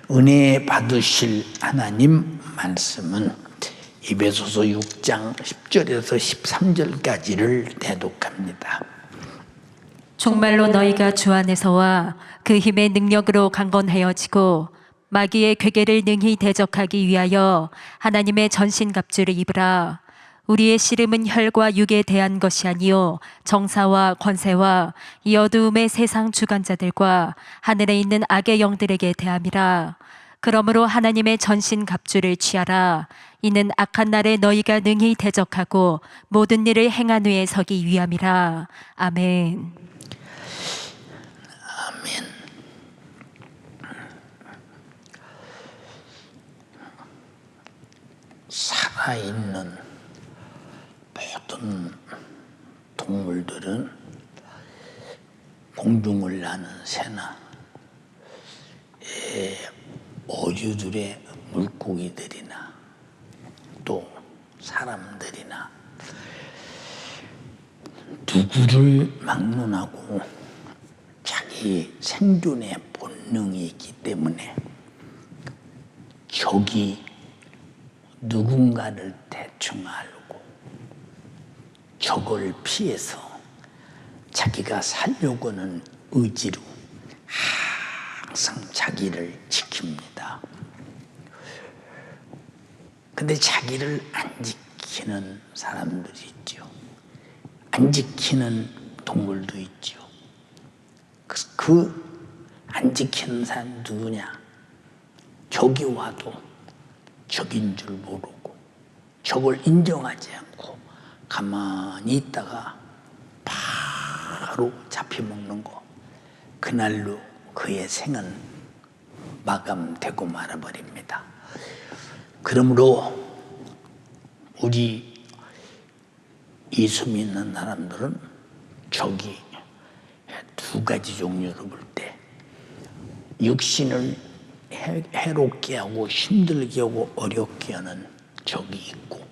은혜 받으실 하나님 말씀은 에베소서 6장 10절에서 13절까지를 대독합니다. 정말로 너희가 주 안에서와 그 힘의 능력으로 강건하여지고 마귀의 괴계를 능히 대적하기 위하여 하나님의 전신갑주를 입으라. 우리의 씨름은 혈과 육에 대한 것이 아니요 정사와 권세와 이 어두움의 세상 주관자들과 하늘에 있는 악의 영들에게 대함이라. 그러므로 하나님의 전신갑주를 취하라. 이는 악한 날에 너희가 능히 대적하고 모든 일을 행한 후에 서기 위함이라. 아멘. 아멘. 살아있는 모든 동물들은 공중을 나는 새나 어류들의 물고기들이나 또 사람들이나 누구를 막론하고 자기 생존의 본능이 있기 때문에 적이 누군가를 대충 알고 적을 피해서 자기가 살려고 하는 의지로 항상 자기를 지킵니다. 근데 자기를 안 지키는 사람들이 있죠. 안 지키는 동물도 있죠. 그 안 지키는 사람 누구냐? 적이 와도 적인 줄 모르고 적을 인정하지 않고 가만히 있다가 바로 잡혀먹는 거. 그날로 그의 생은 마감되고 말아버립니다. 그러므로 우리 예수 믿는 사람들은 적이 두 가지 종류로 볼 때 육신을 해롭게 하고 힘들게 하고 어렵게 하는 적이 있고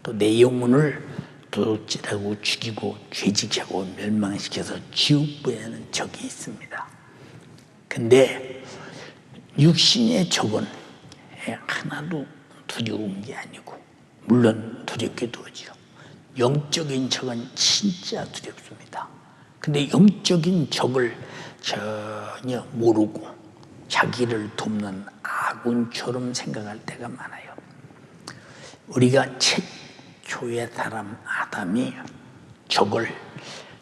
또 내 영혼을 도둑질하고 죽이고 죄짓게 하고 멸망시켜서 지옥부에 하는 적이 있습니다. 근데 육신의 적은 하나도 두려운 게 아니고 물론 두렵기도 하죠. 영적인 적은 진짜 두렵습니다. 근데 영적인 적을 전혀 모르고 자기를 돕는 아군처럼 생각할 때가 많아요. 우리가 최초의 사람 아담이 적을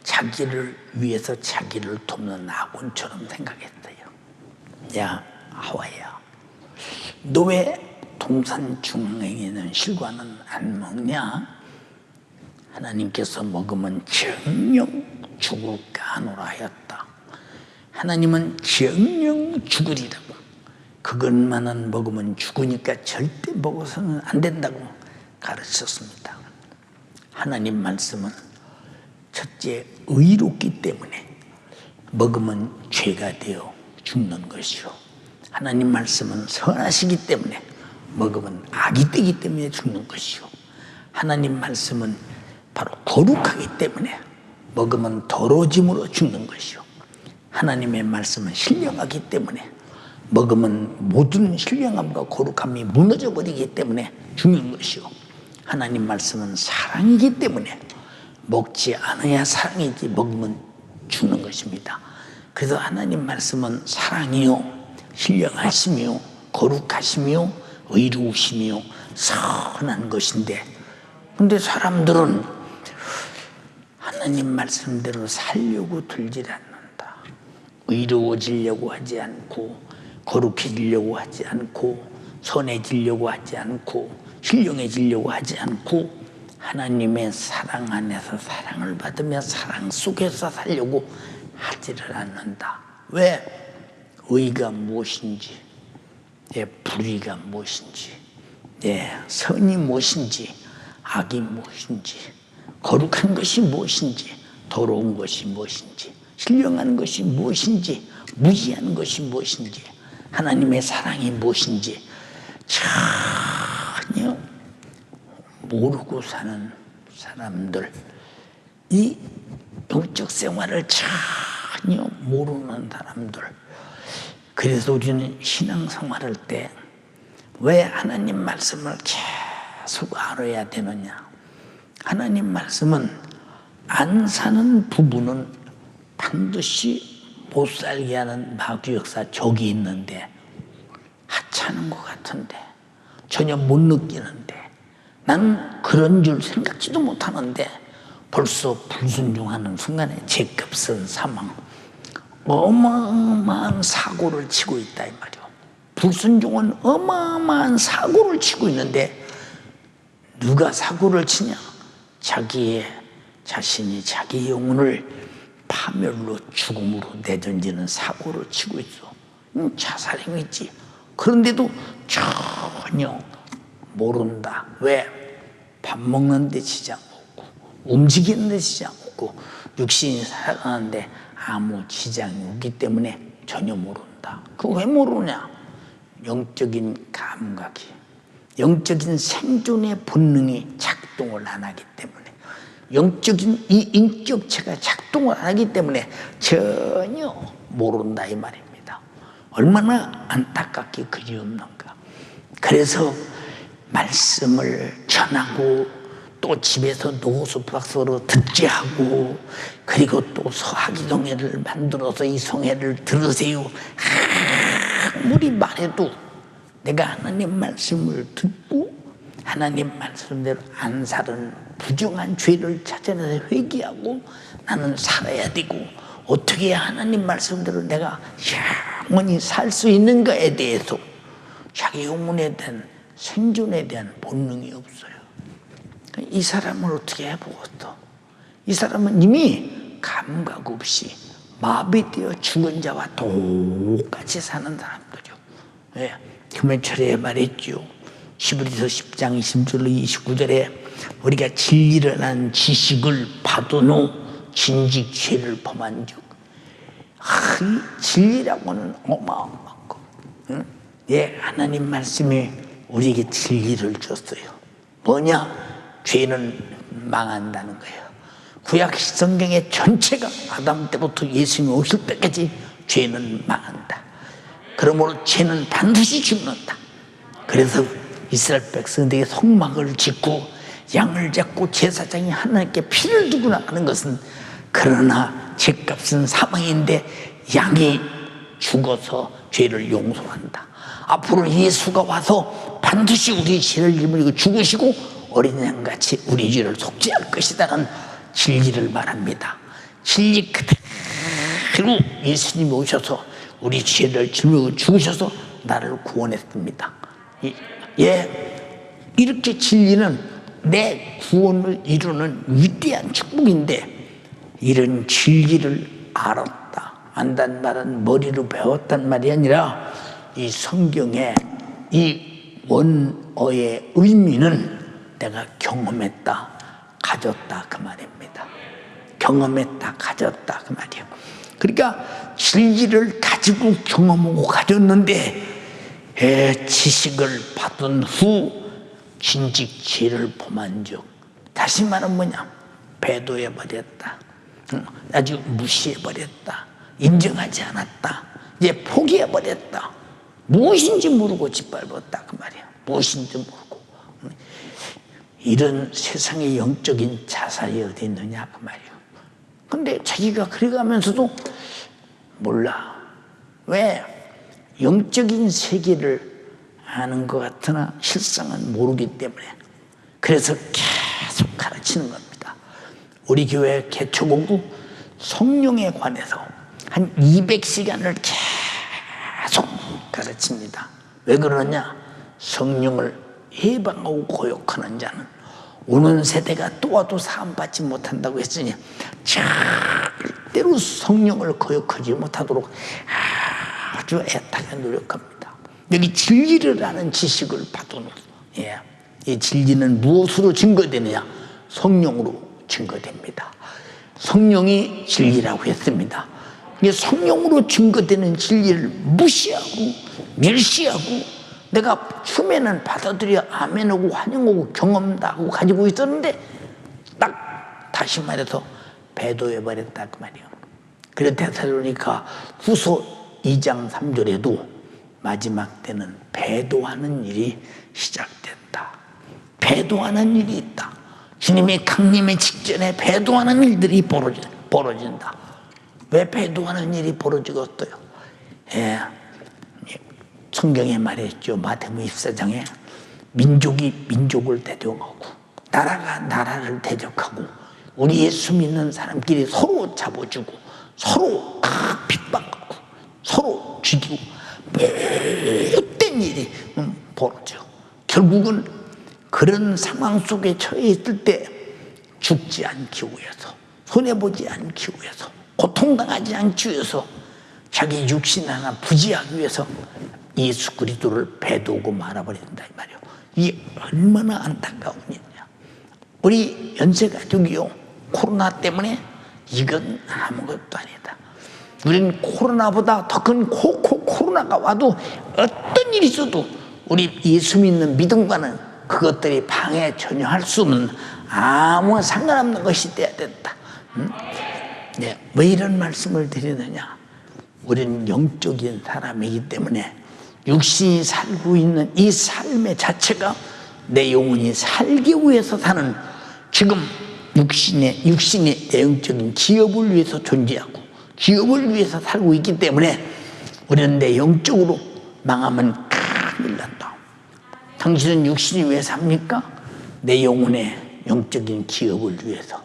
자기를 위해서 자기를 돕는 아군처럼 생각했어요. 야 하와야, 너 왜 동산 중앙에 있는 실과는 안 먹냐? 하나님께서 먹으면 정령 죽을까 하노라 하였다. 하나님은 정령 죽으리라고, 그것만은 먹으면 죽으니까 절대 먹어서는 안 된다고 가르쳤습니다. 하나님 말씀은 첫째 의롭기 때문에 먹으면 죄가 되어 죽는 것이요, 하나님 말씀은 선하시기 때문에 먹으면 악이 되기 때문에 죽는 것이요, 하나님 말씀은 바로 거룩하기 때문에 먹으면 더러워짐으로 죽는 것이요, 하나님의 말씀은 신령하기 때문에 먹으면 모든 신령함과 거룩함이 무너져 버리기 때문에 죽는 것이요, 하나님 말씀은 사랑이기 때문에 먹지 않아야 사랑이지 먹으면 죽는 것입니다. 그래서 하나님 말씀은 사랑이요, 신령하시며 거룩하시며 의로우시며 선한 것인데, 근데 사람들은 하나님 말씀대로 살려고 들질 않는다. 의로워지려고 하지 않고 거룩해지려고 하지 않고 선해지려고 하지 않고 신령해지려고 하지 않고 하나님의 사랑 안에서 사랑을 받으며 사랑 속에서 살려고 하지를 않는다. 왜? 의가 무엇인지, 불의가 무엇인지, 선이 무엇인지, 악이 무엇인지, 거룩한 것이 무엇인지, 더러운 것이 무엇인지, 신령한 것이 무엇인지, 무지한 것이 무엇인지, 하나님의 사랑이 무엇인지 전혀 모르고 사는 사람들, 이 영적 생활을 전혀 모르는 사람들, 그래서 우리는 신앙생활할 때 왜 하나님 말씀을 계속 알아야 되느냐? 하나님 말씀은 안 사는 부부는 반드시 못 살게 하는 마귀 역사 적이 있는데 하찮은 것 같은데 전혀 못 느끼는데 난 그런 줄 생각지도 못하는데 벌써 불순종하는 순간에 죄값은 사망, 어마어마한 사고를 치고 있다 이 말이요. 불순종은 어마어마한 사고를 치고 있는데 누가 사고를 치냐? 자신이 자기 영혼을 파멸로 죽음으로 내던지는 사고를 치고 있어. 자살행위지. 그런데도 전혀 모른다. 왜? 밥 먹는 데 지장 없고 움직이는 데 지장 없고 육신이 살아가는데 아무 지장이 없기 때문에 전혀 모른다. 그거 왜 모르냐? 영적인 감각이, 영적인 생존의 본능이 작동을 안 하기 때문에, 영적인 이 인격체가 작동을 안 하기 때문에 전혀 모른다 이 말입니다. 얼마나 안타깝게 그리웠는가. 그래서 말씀을 전하고 또 집에서 노수박서로 듣게 하고 그리고 또 서학이동회를 만들어서 이 성회를 들으세요 아무리 말해도 내가 하나님 말씀을 듣고 하나님 말씀대로 안 사는 부정한 죄를 찾아내서 회개하고 나는 살아야 되고 어떻게 해야 하나님 말씀대로 내가 영원히 살 수 있는가에 대해서 자기 영혼에 대한 생존에 대한 본능이 없어요. 이 사람을 어떻게 해보겠어? 이 사람은 이미 감각 없이 마비되어 죽은 자와 똑같이 사는 사람들이요. 예, 금연철에 말했죠. 히브리서 10장 20절로 29절에 우리가 진리를 한 지식을 받은 후 진직 죄를 범한 즉, 이 진리라고는 어마어마한 거. 응? 예, 하나님 말씀이 우리에게 진리를 줬어요. 뭐냐? 죄는 망한다는 거예요. 구약 성경의 전체가 아담 때부터 예수님이 오실 때까지 죄는 망한다. 그러므로 죄는 반드시 죽는다. 그래서 이스라엘 백성들에게 성막을 짓고 양을 잡고 제사장이 하나님께 피를 두고 나가는 것은 그러나 죄값은 사망인데 양이 죽어서 죄를 용서한다. 앞으로 예수가 와서 반드시 우리 죄를 짊어지고 죽으시고 어린 양같이 우리 죄를 속죄할 것이다는 진리를 말합니다. 진리 그대로 예수님이 오셔서 우리 죄를 짊어지고 죽으셔서 나를 구원했습니다. 예, 이렇게 진리는 내 구원을 이루는 위대한 축복인데 이런 진리를 알았다, 안단 말은 머리로 배웠단 말이 아니라 이 성경의 이 원어의 의미는 내가 경험했다, 가졌다 그 말입니다. 경험했다, 가졌다 그 말이에요. 그러니까 진리를 가지고 경험하고 가졌는데 지식을 받은 후 진직 죄를 범한 즉, 다시 말하면 뭐냐? 배도해버렸다, 아주 무시해버렸다, 인정하지 않았다, 이제 포기해버렸다, 무엇인지 모르고 짓밟았다 그 말이야. 무엇인지 모르고. 이런 세상의 영적인 자살이 어디 있느냐 그 말이에요. 근데 자기가 그래가면서도 몰라. 왜? 영적인 세계를 아는 것 같으나 실상은 모르기 때문에. 그래서 계속 가르치는 겁니다. 우리 교회 개초공부 성령에 관해서 한 200시간을 계속 가르칩니다. 왜 그러냐? 성령을 해방하고 고역하는 자는 오는 세대가 또 와도 사함받지 못한다고 했으니 절대로 성령을 거역하지 못하도록 아주 애타게 노력합니다. 여기 진리를 아는 지식을 받아놓고, 예, 이 진리는 무엇으로 증거되느냐? 성령으로 증거됩니다. 성령이 진리라고 했습니다. 성령으로 증거되는 진리를 무시하고 멸시하고 내가 처음에는 받아들여 아멘하고 환영하고 경험도 하고 가지고 있었는데 딱 다시 말해서 배도해버렸다 그 말이에요. 그래서 데살로니가 후서 2장 3절에도 마지막 때는 배도하는 일이 시작된다. 배도하는 일이 있다. 주님의 강림의 직전에 배도하는 일들이 벌어진다. 왜 배도하는 일이 벌어지겠어요? 성경에 말했죠. 마태복음 24장에 민족이 민족을 대적하고 나라가 나라를 대적하고 우리 예수 믿는 사람끼리 서로 잡아주고 서로 핍박하고 서로 죽이고 못된 일이 벌어져. 결국은 그런 상황 속에 처해 있을 때 죽지 않기 위해서, 손해보지 않기 위해서, 고통당하지 않기 위해서, 자기 육신 하나 부지하기 위해서 예수 그리스도를 배도하고 말아버린다 이 말이에요. 이게 얼마나 안타까운 일이냐. 우리 연세가족이요, 코로나 때문에 이건 아무것도 아니다. 우리는 코로나보다 더 큰 코로나가 와도 어떤 일이 있어도 우리 예수 믿는 믿음과는 그것들이 방해 전혀 할 수 없는 아무 상관없는 것이 돼야 된다. 네, 왜 이런 말씀을 드리느냐. 우리는 영적인 사람이기 때문에 육신이 살고 있는 이 삶의 자체가 내 영혼이 살기 위해서 사는, 지금 육신의 내용적인 기업을 위해서 존재하고 기업을 위해서 살고 있기 때문에 우리는 내 영적으로 망하면 큰일 난다. 당신은 육신이 왜 삽니까? 내 영혼의 영적인 기업을 위해서.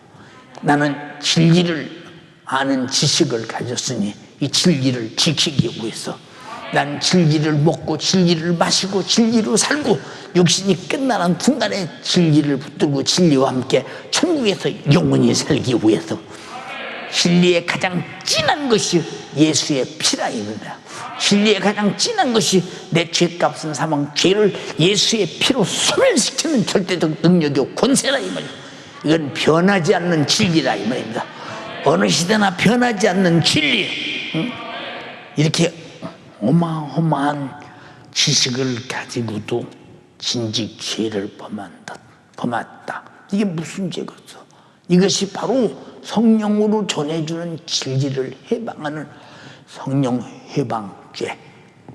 나는 진리를 아는 지식을 가졌으니 이 진리를 지키기 위해서 난 진리를 먹고 진리를 마시고 진리로 살고 육신이 끝나는 순간에 진리를 붙들고 진리와 함께 천국에서 영원히 살기 위해서. 진리의 가장 진한 것이 예수의 피라 이거다. 진리의 가장 진한 것이 내 죄값은 사망, 죄를 예수의 피로 소멸시키는 절대적 능력이고 권세라 이 말이야. 이건 변하지 않는 진리라 이 말입니다. 어느 시대나 변하지 않는 진리. 이렇게 어마어마한 지식을 가지고도 진즉 죄를 범했다. 이게 무슨 죄겠어? 이것이 바로 성령으로 전해주는 진리를 해방하는 성령 해방죄.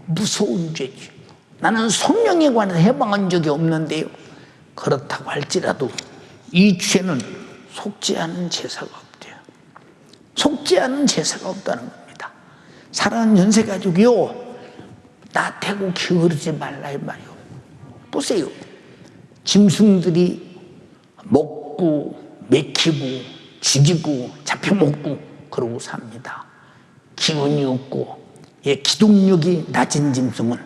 무서운 죄지. 나는 성령에 관해서 해방한 적이 없는데요, 그렇다고 할지라도 이 죄는 속지 않은 제사가 없대요. 속지 않은 제사가 없다는 겁니다. 사랑하는 연세가족이요, 나태고 게으르지 말라 이 말이요. 보세요. 짐승들이 먹고 맥히고 죽이고 잡혀먹고 그러고 삽니다. 기운이 없고 기동력이 낮은 짐승은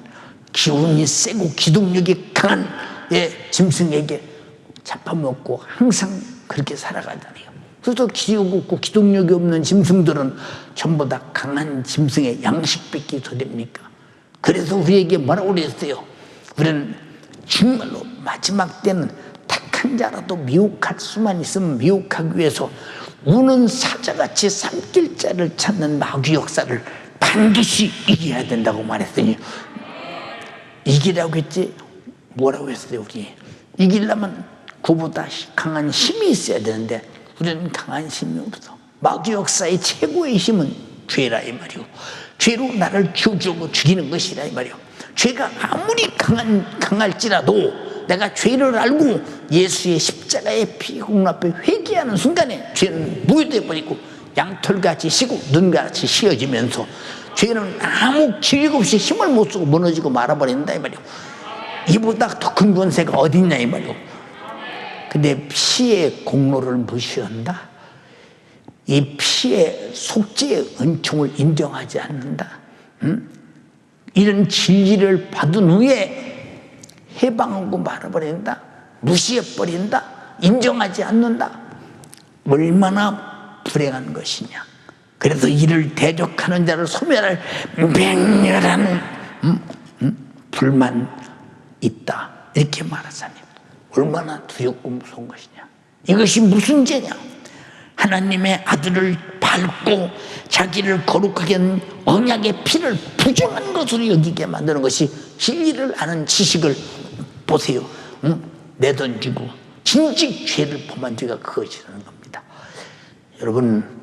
기운이 세고 기동력이 강한 짐승에게 잡아먹고 항상 그렇게 살아가잖아요. 그래서 기운 없고 기동력이 없는 짐승들은 전부 다 강한 짐승의 양식 뺏기 소리입니까? 그래서 우리에게 뭐라고 그랬어요? 우리는 정말로 마지막 때는 택한 자라도 미혹할 수만 있으면 미혹하기 위해서 우는 사자같이 삼킬 자를 찾는 마귀 역사를 반드시 이겨야 된다고 말했더니, 이기라고 했지 뭐라고 했어요? 우리 이기려면 그보다 강한 힘이 있어야 되는데 우리는 강한 힘이 없어. 마귀 역사의 최고의 힘은 죄라 이 말이오. 죄로 나를 죽이고 죽이는 것이라 이 말이오. 죄가 아무리 강할지라도 내가 죄를 알고 예수의 십자가의 피 공로 앞에 회개하는 순간에 죄는 무효되어 버리고 양털같이 시고 눈같이 휘어지면서 죄는 아무 기획 없이 힘을 못 쓰고 무너지고 말아버린다 이 말이오. 이보다 더 큰 권세가 어딨냐 이 말이오. 근데 피의 공로를 무시한다. 이 피의 속죄의 은총을 인정하지 않는다. 이런 진리를 받은 후에 해방하고 말아버린다. 무시해버린다. 인정하지 않는다. 얼마나 불행한 것이냐. 그래서 이를 대적하는 자를 소멸할 맹렬한 불만 있다. 이렇게 말하자니 얼마나 두렵고 무서운 것이냐. 이것이 무슨 죄냐. 하나님의 아들을 밟고 자기를 거룩하게 하는 언약의 피를 부정한 것으로 여기게 만드는 것이 진리를 아는 지식을 보세요. 내던지고 진즉 죄를 범한 죄가 그것이라는 겁니다. 여러분,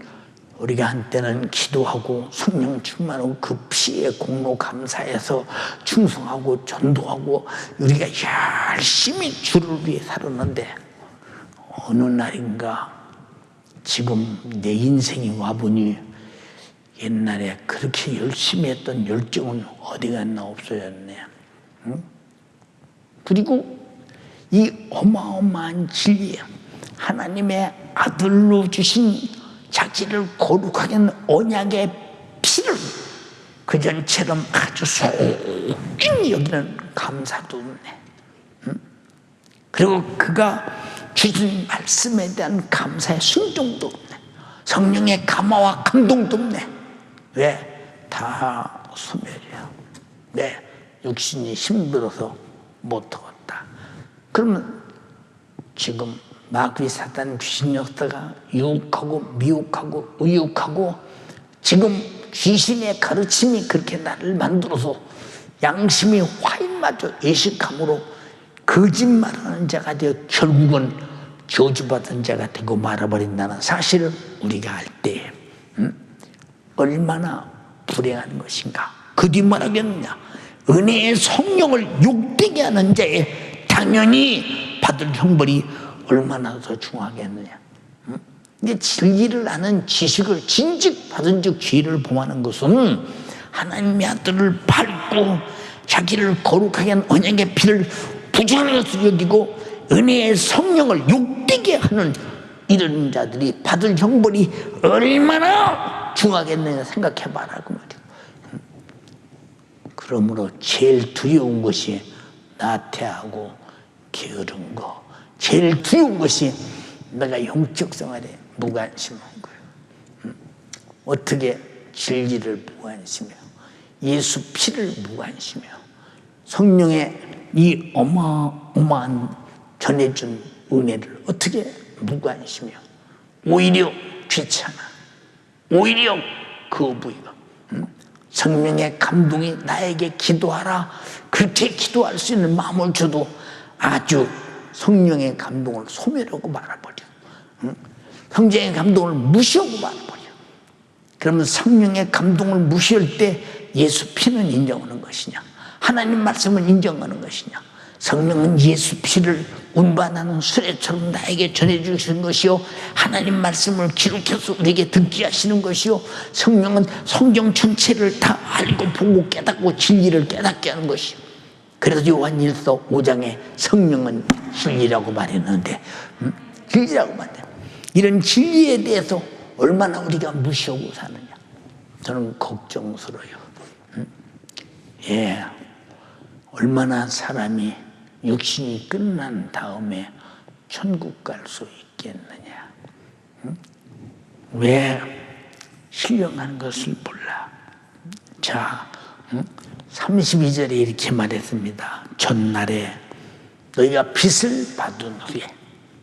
우리가 한때는 기도하고 성령 충만하고 그 피의 공로 감사해서 충성하고 전도하고 우리가 열심히 주를 위해 살았는데 어느 날인가 지금 내 인생이 와보니 옛날에 그렇게 열심히 했던 열정은 어디 갔나 없어졌네. 응? 그리고 이 어마어마한 진리, 하나님의 아들로 주신 자기를 거룩하게 하는 언약의 피를 그전처럼 아주 소중히 여기는 감사도 없네. 응? 그리고 그가 주신 말씀에 대한 감사의 순종도 없네. 성령의 감화와 감동도 없네. 왜? 다 소멸이야. 왜? 육신이 힘들어서 못하겠다. 그러면 지금 마귀 사단 귀신 역사가 유혹하고 미혹하고 의혹하고 지금 귀신의 가르침이 그렇게 나를 만들어서 양심이 화인마저 예식함으로 거짓말하는 자가 되어 결국은 저주받은 자가 되고 말아버린다는 사실을 우리가 알 때 얼마나 불행한 것인가. 그 뒤 말하겠느냐. 은혜의 성령을 욕되게 하는 자에 당연히 받을 형벌이 얼마나 더 중하겠느냐. 이제 진리를 아는 지식을 진즉 받은 즉 죄를 범하는 것은 하나님의 아들을 밟고 자기를 거룩하게 한 언약의 피를 부정한 것을 여기고 은혜의 성령을 욕되게 하는 이런 자들이 받을 형벌이 얼마나 중하겠느냐 생각해봐라 그 말이야. 그러므로 제일 두려운 것이 나태하고 게으른 거, 제일 두려운 것이 내가 영적 생활에 무관심한 거예요. 어떻게 진리를 무관심해요? 예수 피를 무관심해요? 성령의 이 어마어마한 전해준 은혜를 어떻게 무관심해요? 오히려 귀찮아. 오히려 거부해요. 성령의 감동이 나에게 기도하라 그렇게 기도할 수 있는 마음을 줘도 아주 성령의 감동을 소멸하고 말아버려. 성령의 감동을 무시하고 말아버려. 그러면 성령의 감동을 무시할 때 예수 피는 인정하는 것이냐, 하나님 말씀을 인정하는 것이냐. 성령은 예수 피를 운반하는 수레처럼 나에게 전해주시는 것이요, 하나님 말씀을 기록해서 우리에게 듣게 하시는 것이요, 성령은 성경 전체를 다 알고 보고 깨닫고 진리를 깨닫게 하는 것이요. 그래서 요한일서 5장에 성령은 진리라고 말했는데, 진리라고 말해. 이런 진리에 대해서 얼마나 우리가 무시하고 사느냐, 저는 걱정스러워요. 예, 얼마나 사람이 육신이 끝난 다음에 천국 갈 수 있겠느냐. 왜 신령한 것을 몰라. 자, 32절에 이렇게 말했습니다. 전날에 너희가 빚을 받은 후에,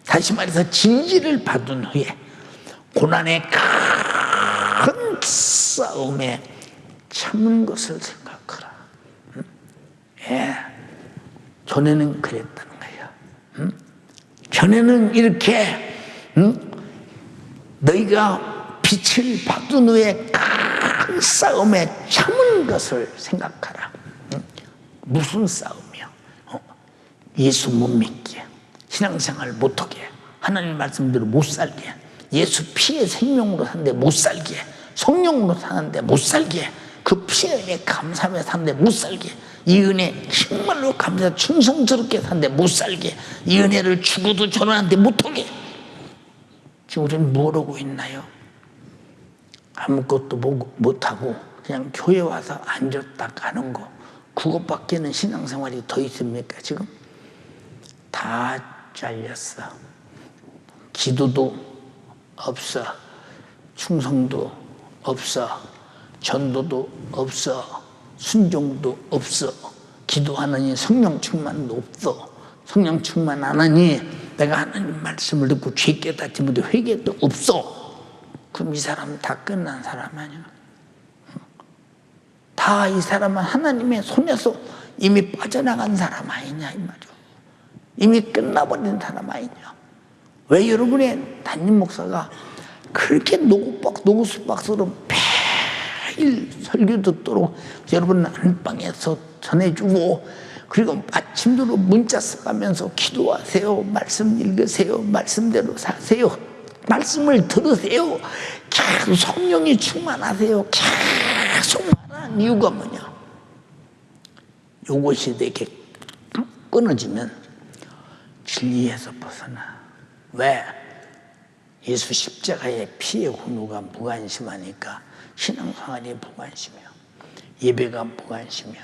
다시 말해서 진리를 받은 후에 고난의 큰 싸움에 참은 것을 생각하라. 예, 전에는 그랬다는 거예요. 전에는 이렇게 너희가 빛을 받은 후에 큰 싸움에 참은 것을 생각하라. 무슨 싸움이요? 예수 못 믿게, 신앙생활 못하게, 하나님 말씀대로 못 살게, 예수 피의 생명으로 사는데 못 살게, 성령으로 사는데 못 살게, 그 피의 은혜 감사하며 사는데 못 살게, 이 은혜 정말로 감사 충성스럽게 사는데 못 살게, 이 은혜를 죽어도 전하는데 못하게. 지금 우리는 뭘 하고 있나요? 아무것도 못하고 그냥 교회 와서 앉았다 가는 거, 그것밖에는 신앙생활이 더 있습니까? 지금 다 잘렸어. 기도도 없어, 충성도 없어, 전도도 없어, 순종도 없어, 기도하느니 성령 충만도 없어, 성령 충만 안 하니 내가 하나님 말씀을 듣고 죄 깨닫지 못해 회개도 없어. 그럼 이 사람은 다 끝난 사람 아니야? 다 이 사람은 하나님의 손에서 이미 빠져나간 사람 아니냐 이 말이야. 이미 끝나버린 사람 아니냐. 왜 여러분의 담임 목사가 그렇게 노수박스로 매일 설교 듣도록 여러분 안방에서 전해주고, 그리고 아침으로 문자 써가면서 기도하세요, 말씀 읽으세요, 말씀대로 사세요, 말씀을 들으세요, 계속 성령이 충만하세요, 계속 말하는 이유가 뭐냐? 요것이 내게 끊어지면 진리에서 벗어나. 왜? 예수 십자가의 피의 훈우가 무관심하니까 신앙생활이 무관심이요, 예배가 무관심이요,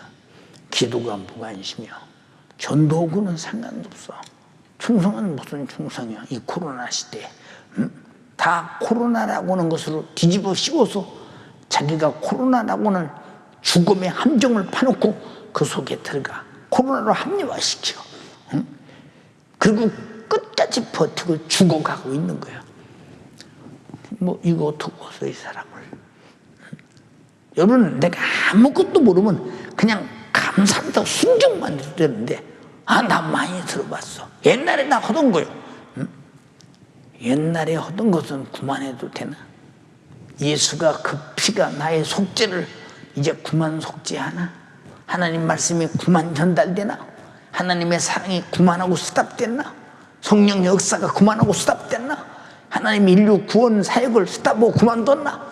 기도가 무관심이요, 전도구는 상관없어. 충성은 무슨 충성이야? 이 코로나 시대에 다 코로나라고 하는 것으로 뒤집어 씌워서 자기가 코로나라고 하는 죽음의 함정을 파놓고 그 속에 들어가 코로나로 합리화시켜. 그리고 끝까지 버티고 죽어가고 있는 거야. 뭐 이거 두고서 이 사람을. 여러분, 내가 아무것도 모르면 그냥 감사합니다 순종만 해도 되는데, 나 많이 들어봤어. 옛날에 나 하던 거요. 옛날에 하던 것은 그만해도 되나? 예수가 그 피가 나의 속죄를 이제 그만 속죄하나? 하나님 말씀이 그만 전달되나? 하나님의 사랑이 그만하고 스탑됐나? 성령 역사가 그만하고 스탑됐나? 하나님 인류 구원 사역을 스탑하고 그만뒀나?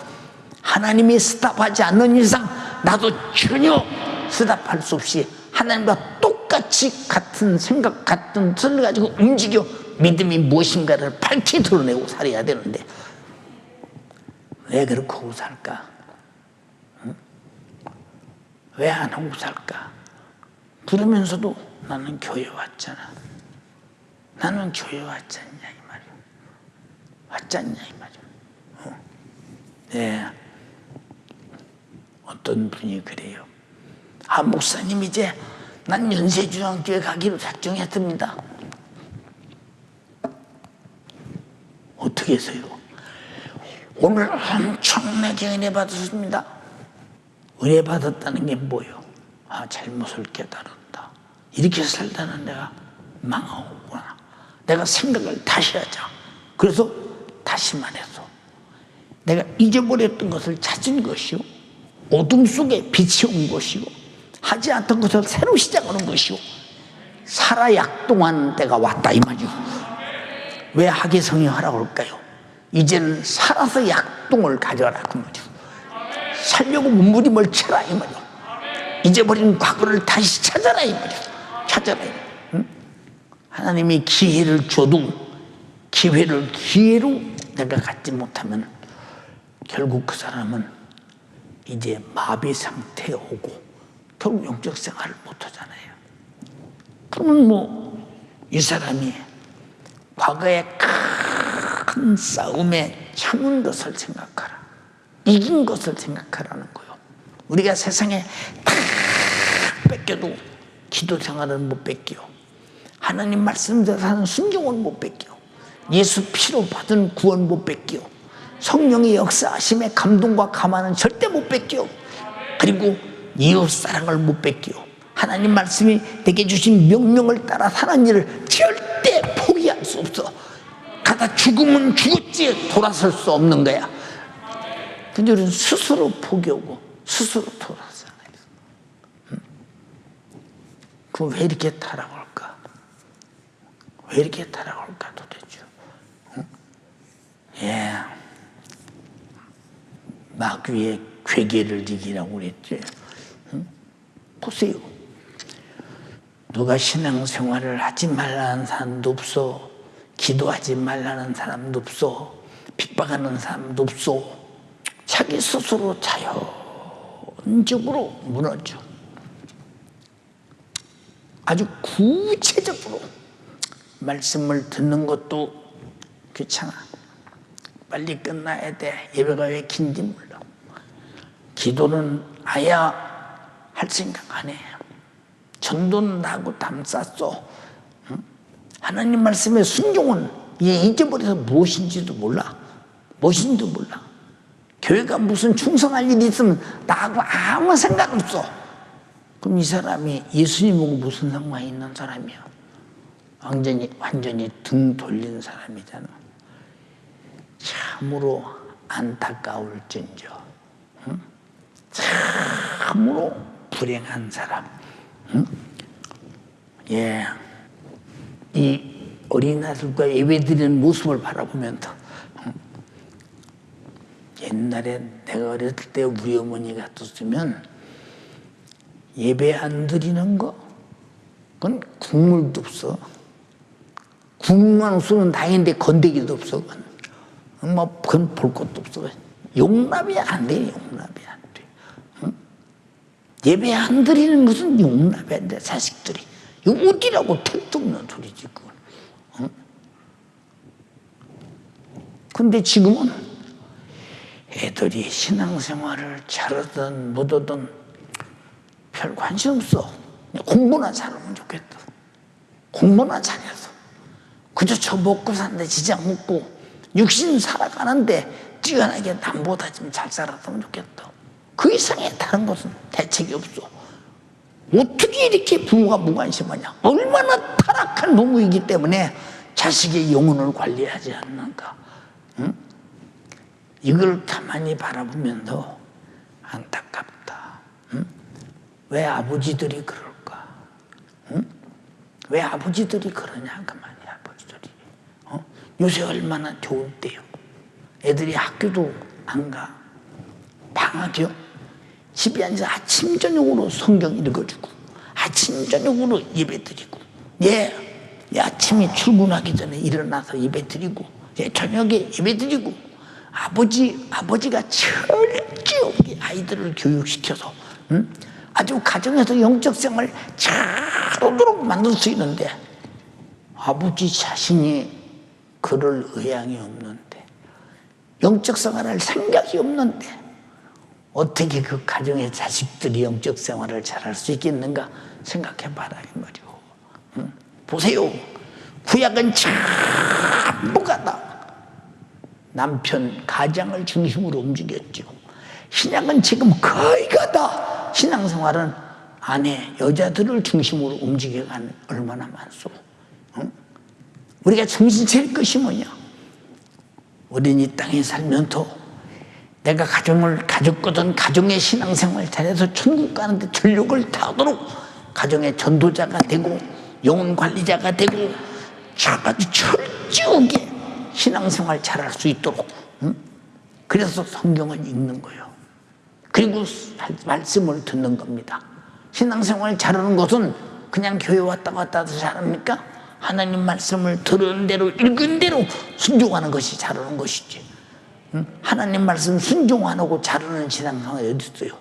하나님이 스탑하지 않는 이상 나도 전혀 스탑할 수 없이 하나님과 똑같이 같은 생각, 같은 틀을 가지고 움직여 믿음이 무엇인가를 밝히 드러내고 살아야 되는데, 왜 그렇게 하고 살까? 왜 안 하고 살까? 그러면서도 나는 교회 왔잖아. 나는 교회 왔지 않냐 이 말이야. 왔지 않냐 이 말이야. 네. 어떤 분이 그래요. 목사님 이제 난 연세중앙교회 가기로 작정했습니다. 어떻게 해서요? 오늘 엄청나게 은혜 받았습니다. 은혜 받았다는 게 뭐예요? 잘못을 깨달았다. 이렇게 살다는 내가 망하구나. 내가 생각을 다시 하자. 그래서 다시 말해서 내가 잊어버렸던 것을 찾은 것이요, 어둠 속에 빛이 온 것이고, 하지 않던 것을 새로 시작하는 것이고, 살아 약동하는 때가 왔다 이 말이요. 왜 하계성이 하라고 할까요? 이제는 살아서 약동을 가져라 그 말이요. 살려고 몸부림을 쳐라 이 말이요. 잊어버린 과거를 다시 찾아라 이 말이요. 찾아라. 하나님이 기회를 줘도 기회로 내가 갖지 못하면 결국 그 사람은 이제 마비 상태에 오고 결국 영적 생활을 못하잖아요. 그러면 이 사람이 과거의 큰 싸움에 참은 것을 생각하라, 이긴 것을 생각하라는 거예요. 우리가 세상에 다 뺏겨도 기도 생활은 못 뺏겨, 하나님 말씀대로 사는 순종은 못 뺏겨, 예수 피로 받은 구원 못 뺏겨, 성령의 역사하심의 감동과 감화는 절대 못 뺏겨, 그리고 이웃 사랑을 못 뺏겨, 하나님 말씀이 내게 주신 명령을 따라 사는 일을 절대 포기할 수 없어. 가다 죽으면 죽었지 돌아설 수 없는 거야. 근데 우리는 스스로 포기하고 스스로 돌아서잖아요. 그럼 왜 이렇게 타락할까? 왜 이렇게 타락할까 도대체? 마귀의 괴계를 이기라고 그랬지. 보세요. 누가 신앙생활을 하지 말라는 사람도 없어, 기도하지 말라는 사람도 없어, 핍박하는 사람도 없어. 자기 스스로 자연적으로 무너져. 아주 구체적으로 말씀을 듣는 것도 귀찮아. 빨리 끝나야 돼. 예배가 왜 긴지 몰라. 기도는 아예 할 생각 안 해. 전도는 나하고 담쌌어. 하나님 말씀의 순종은 잊어버려서 무엇인지도 몰라. 무엇인지도 몰라. 교회가 무슨 충성할 일이 있으면 나하고 아무 생각 없어. 그럼 이 사람이 예수님하고 무슨 상관이 있는 사람이야? 완전히 등 돌린 사람이잖아. 참으로 안타까울진저. 참으로 불행한 사람. 예, 이 어린아들과 예배드리는 모습을 바라보면서 옛날에 내가 어렸을 때 우리 어머니가 떴으면 예배 안 드리는 거 그건 국물도 없어. 국물만 없으면 다행인데 건더기도 없어. 그건 볼 것도 없어. 용납이 안 돼. 용납이 안 돼. 응? 예배 안 드리는 것은 용납이 안 돼. 자식들이 이거 어디라고 택도 없는 소리지 그건. 응? 근데 지금은 애들이 신앙생활을 잘하든 못하든 별 관심 없어. 공부나 잘하면 좋겠다. 공부나 잘해서 그저 저 먹고 사는데 지장 먹고 육신 살아가는데 뛰어나게 남보다 좀 잘 살았으면 좋겠다. 그 이상의 다른 것은 대책이 없어. 어떻게 이렇게 부모가 무관심하냐. 얼마나 타락한 부모이기 때문에 자식의 영혼을 관리하지 않는가. 응? 이걸 가만히 바라보면서 안타깝다. 응? 왜 아버지들이 그럴까? 응? 왜 아버지들이 그러냐 가만히 아버지들이. 요새 얼마나 좋을 때요. 애들이 학교도 안 가. 방학이요. 집에 앉아 아침 저녁으로 성경 읽어주고 아침 저녁으로 예배 드리고 아침에 출근하기 전에 일어나서 예배 드리고 저녁에 예배 드리고 아버지가 철저하게 아이들을 교육시켜서 아주 가정에서 영적 생활을 잘하도록 만들 수 있는데 아버지 자신이 그럴 의향이 없는데 영적 생활을 생각이 없는데 어떻게 그 가정의 자식들이 영적 생활을 잘할 수 있겠는가 생각해봐라 이 말이오. 보세요. 구약은 전부 가다 남편 가장을 중심으로 움직였죠. 신약은 지금 거의 가다 신앙생활은 아내 여자들을 중심으로 움직여가는 얼마나 많소. 우리가 정신 차릴 것이 뭐냐. 우린 이 땅에 살면서 내가 가졌거든 가정의 신앙생활 잘해서 천국 가는데 전력을 다하도록 가정의 전도자가 되고 영혼 관리자가 되고 아주 철저하게 신앙생활 잘할 수 있도록 그래서 성경을 읽는 거예요. 그리고 말씀을 듣는 겁니다. 신앙생활 잘하는 것은 그냥 교회 왔다 갔다 해서 잘합니까? 하나님 말씀을 들은 대로 읽은 대로 순종하는 것이 잘하는 것이지. 하나님 말씀 순종 안 하고 잘하는 신앙생활이 어디 있어요?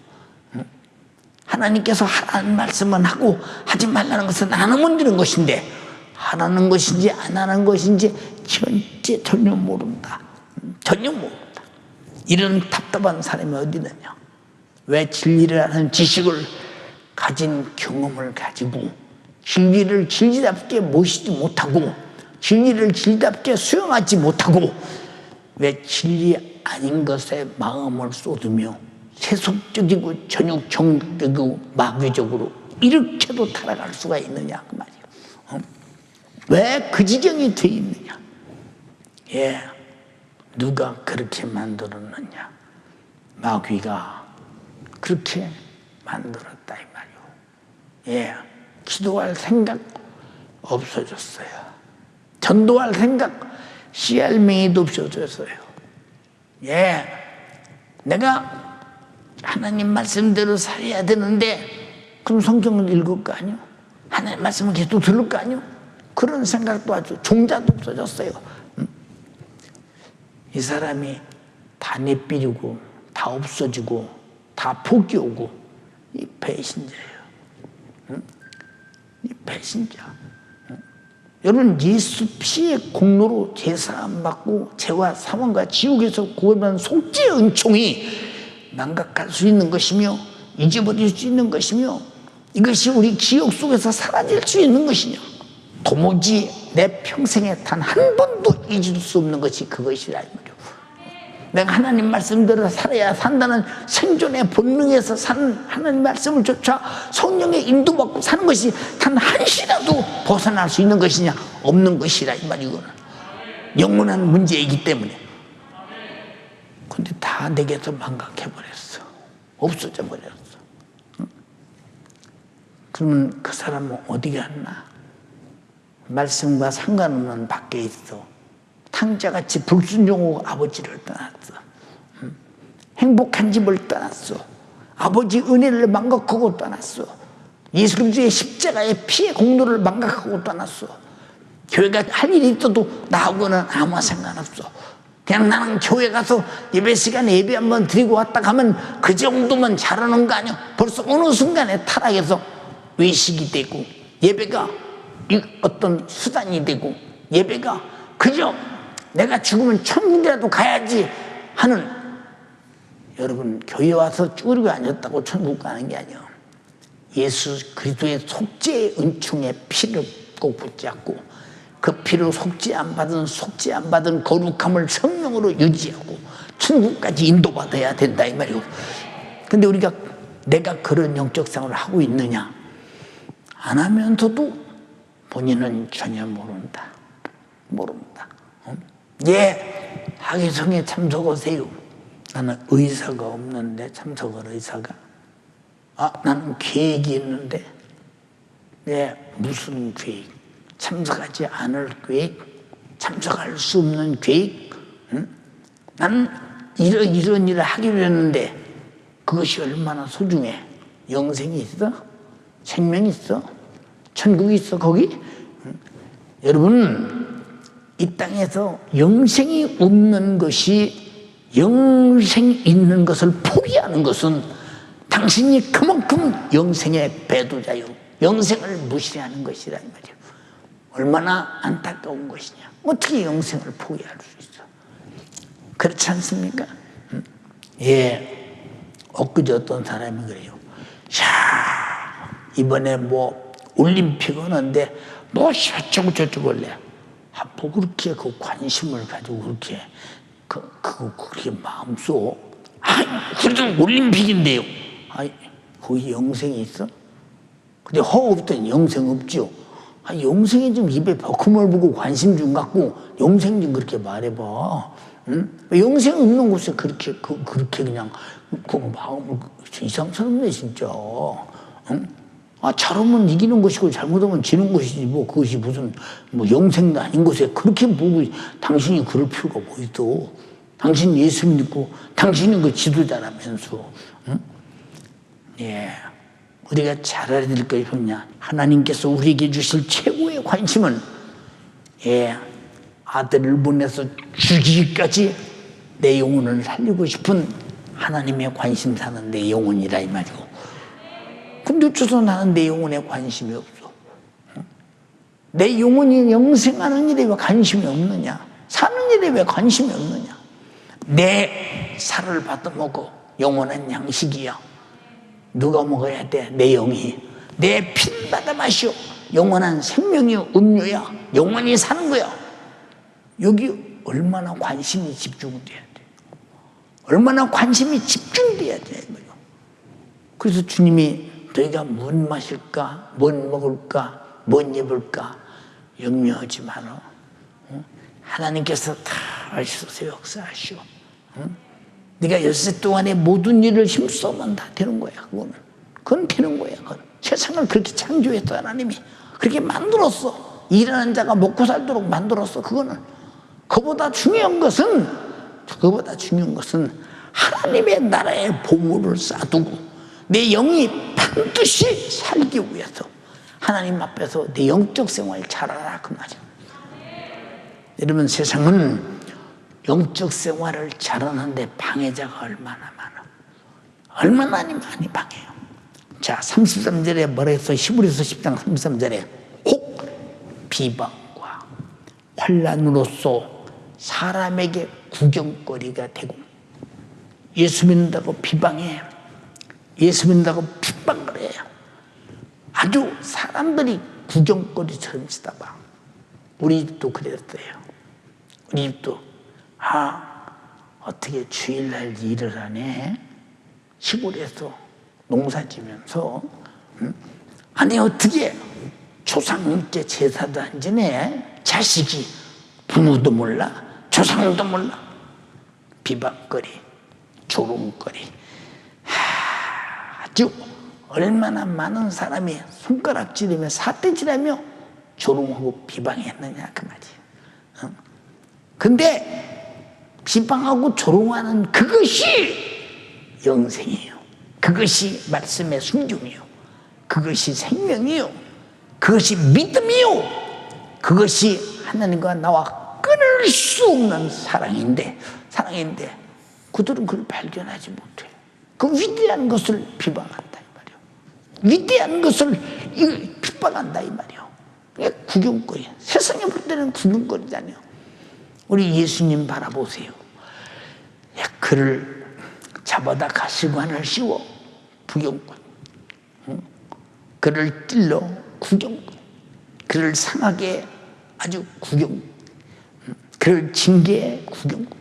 하나님께서 하라는 말씀만 하고 하지 말라는 것은 안 하면 되는 것인데 하라는 것인지 안 하는 것인지 전혀 모른다. 전혀 모른다. 이런 답답한 사람이 어디 있느냐. 왜 진리라는 지식을 가진 경험을 가지고 진리를 진리답게 모시지 못하고 진리를 진리답게 수용하지 못하고 왜 진리 아닌 것에 마음을 쏟으며 세속적이고 전육정적이고 마귀적으로 이렇게도 타락할 수가 있느냐 그 말이에요. 왜 그 지경이 돼 있느냐. 누가 그렇게 만들었느냐. 마귀가 그렇게 만들었다 이 말이에요. 기도할 생각 없어졌어요. 전도할 생각 씨알맹이도 없어졌어요. 내가 하나님 말씀대로 살아야 되는데 그럼 성경을 읽을 거 아니요? 하나님 말씀을 계속 들을 거 아니요? 그런 생각도 아주 종자도 없어졌어요. 이 사람이 다 내삐리고 다 없어지고 다 포기오고 이 배신자예요. 이 배신자. 여러분 예수 피의 공로로 제사함 받고 죄와 사망과 지옥에서 구원받은 속죄의 은총이 망각할 수 있는 것이며 잊어버릴 수 있는 것이며 이것이 우리 기억 속에서 사라질 수 있는 것이냐. 도무지 내 평생에 단 한 번도 잊을 수 없는 것이 그것이라 이 말이에요. 내가 하나님 말씀대로 살아야 산다는 생존의 본능에서 사는 하나님 말씀을 쫓아 성령의 인도받고 사는 것이 단 한시라도 벗어날 수 있는 것이냐. 없는 것이라 이 말이거든. 영원한 문제이기 때문에 다 내게서 망각해버렸어. 없어져 버렸어. 그러면 그 사람은 어디 갔나? 말씀과 상관없는 밖에 있어. 탕자같이 불순종하고 아버지를 떠났어. 행복한 집을 떠났어. 아버지 은혜를 망각하고 떠났어. 예수 그리스도의 십자가의 피의 공로를 망각하고 떠났어. 교회가 할 일이 있어도 나하고는 아무 상관없어. 그냥 나는 교회 가서 예배 시간에 예배 한번 드리고 왔다 가면 그 정도면 잘하는 거 아니야. 벌써 어느 순간에 타락해서 외식이 되고, 예배가 어떤 수단이 되고, 예배가 그저 내가 죽으면 천국이라도 가야지 하는, 여러분 교회 와서 쭈그리고 앉았다고 천국 가는 게 아니에요. 예수 그리스도의 속죄의 은총의 피를 꼭 붙잡고, 그 피로 속죄 안 받은 거룩함을 성령으로 유지하고 천국까지 인도받아야 된다 이 말이고. 근데 우리가 내가 그런 영적 생활을 하고 있느냐? 안 하면서도 본인은 전혀 모른다. 예, 학예성에 참석하세요. 나는 의사가 없는데 참석할 의사가. 나는 계획이 있는데. 네, 무슨 계획? 참석하지 않을 계획? 참석할 수 없는 계획? 나는 이런 일을 하기로 했는데 그것이 얼마나 소중해. 영생이 있어? 생명이 있어? 천국이 있어 거기? 여러분, 이 땅에서 영생이 없는 것이, 영생이 있는 것을 포기하는 것은 당신이 그만큼 영생의 배도자요, 영생을 무시하는 것이라 이 말이에요. 얼마나 안타까운 것이냐. 어떻게 영생을 포기할 수 있어? 그렇지 않습니까? 예, 엊그제 어떤 사람이 그래요. 야, 이번에 뭐 올림픽 하는데 뭐 저쩌고 할래. 뭐 그렇게 그 관심을 가지고 그렇게 그렇게 마음 써. 그래도 올림픽인데요. 거기 영생이 있어? 근데 없더니 영생 없죠. 영생이 좀 입에 버금을 보고 관심 좀 갖고 영생 좀 그렇게 말해봐. 응? 영생 없는 곳에 그렇게 그냥 그 마음을 이상스럽네 진짜. 응? 잘하면 이기는 것이고 잘못하면 지는 것이지 뭐 그것이 무슨 뭐 영생도 아닌 곳에 그렇게 보고 당신이 그럴 필요가 뭐 있어. 당신 예수 믿고 당신이 그 지도자라면서. 응? 예. 우리가 잘해야 될 것이 뭐냐? 하나님께서 우리에게 주실 최고의 관심은, 예, 아들을 보내서 죽이기까지 내 영혼을 살리고 싶은 하나님의 관심사는 내 영혼이라 이 말이고. 근데 어째서 나는 내 영혼에 관심이 없어? 내 영혼이 영생하는 일에 왜 관심이 없느냐? 사는 일에 왜 관심이 없느냐? 내 살을 받아먹어 영원한 양식이야. 누가 먹어야 돼? 내 영이. 내 피를 받아 마시오. 영원한 생명이 음료야. 영원히 사는 거야. 여기 얼마나 관심이 집중돼야 돼. 얼마나 관심이 집중돼야 돼. 그래서 주님이 너희가 뭘 마실까? 뭘 먹을까? 뭘 입을까? 염려하지 마라. 하나님께서 다 하셔서 역사하시오. 네가 엿새 동안에 모든 일을 힘써만 다 되는 거야. 그건 되는 거야. 세상을 그렇게 창조했어. 하나님이 그렇게 만들었어. 일하는 자가 먹고 살도록 만들었어. 그보다 중요한 것은 하나님의 나라의 보물을 쌓두고 내 영이 반드시 살기 위해서 하나님 앞에서 내 영적 생활 잘하라 그 말이야. 여러분, 세상은 영적 생활을 잘하는데 방해자가 얼마나 많이 방해요. 자, 33절에 뭐라 했어? 히브리서 10장 33절에 혹 비방과 환난으로서 사람에게 구경거리가 되고, 예수 믿는다고 비방해, 예수 믿는다고 핍박을 해요. 아주 사람들이 구경거리처럼 치다봐. 우리 집도 그랬어요. 우리 집도 어떻게 주일날 일을 하네? 시골에서 농사 지면서 아니 어떻게 조상님께 제사도 안 지내? 자식이 부모도 몰라 조상도 몰라. 비방거리. 조롱거리. 아주 얼마나 많은 사람이 손가락질하며 사태질하며 조롱하고 비방했느냐 그 말이에요. 근데 비방하고 조롱하는 그것이 영생이에요. 그것이 말씀의 순종이요. 그것이 생명이요. 그것이 믿음이요. 그것이 하나님과 나와 끊을 수 없는 사랑인데 그들은 그걸 발견하지 못해요. 그 위대한 것을 비방한다 이 말이에요. 위대한 것을 핍박한다 이 말이에요. 구경거리. 세상에 볼 때는 구경거리잖아요. 우리 예수님 바라보세요. 그를 잡아다 가시관을 씌워 구경거리. 그를 찔러 구경거리. 그를 상하게 아주 구경. 그를 징계해 구경거리.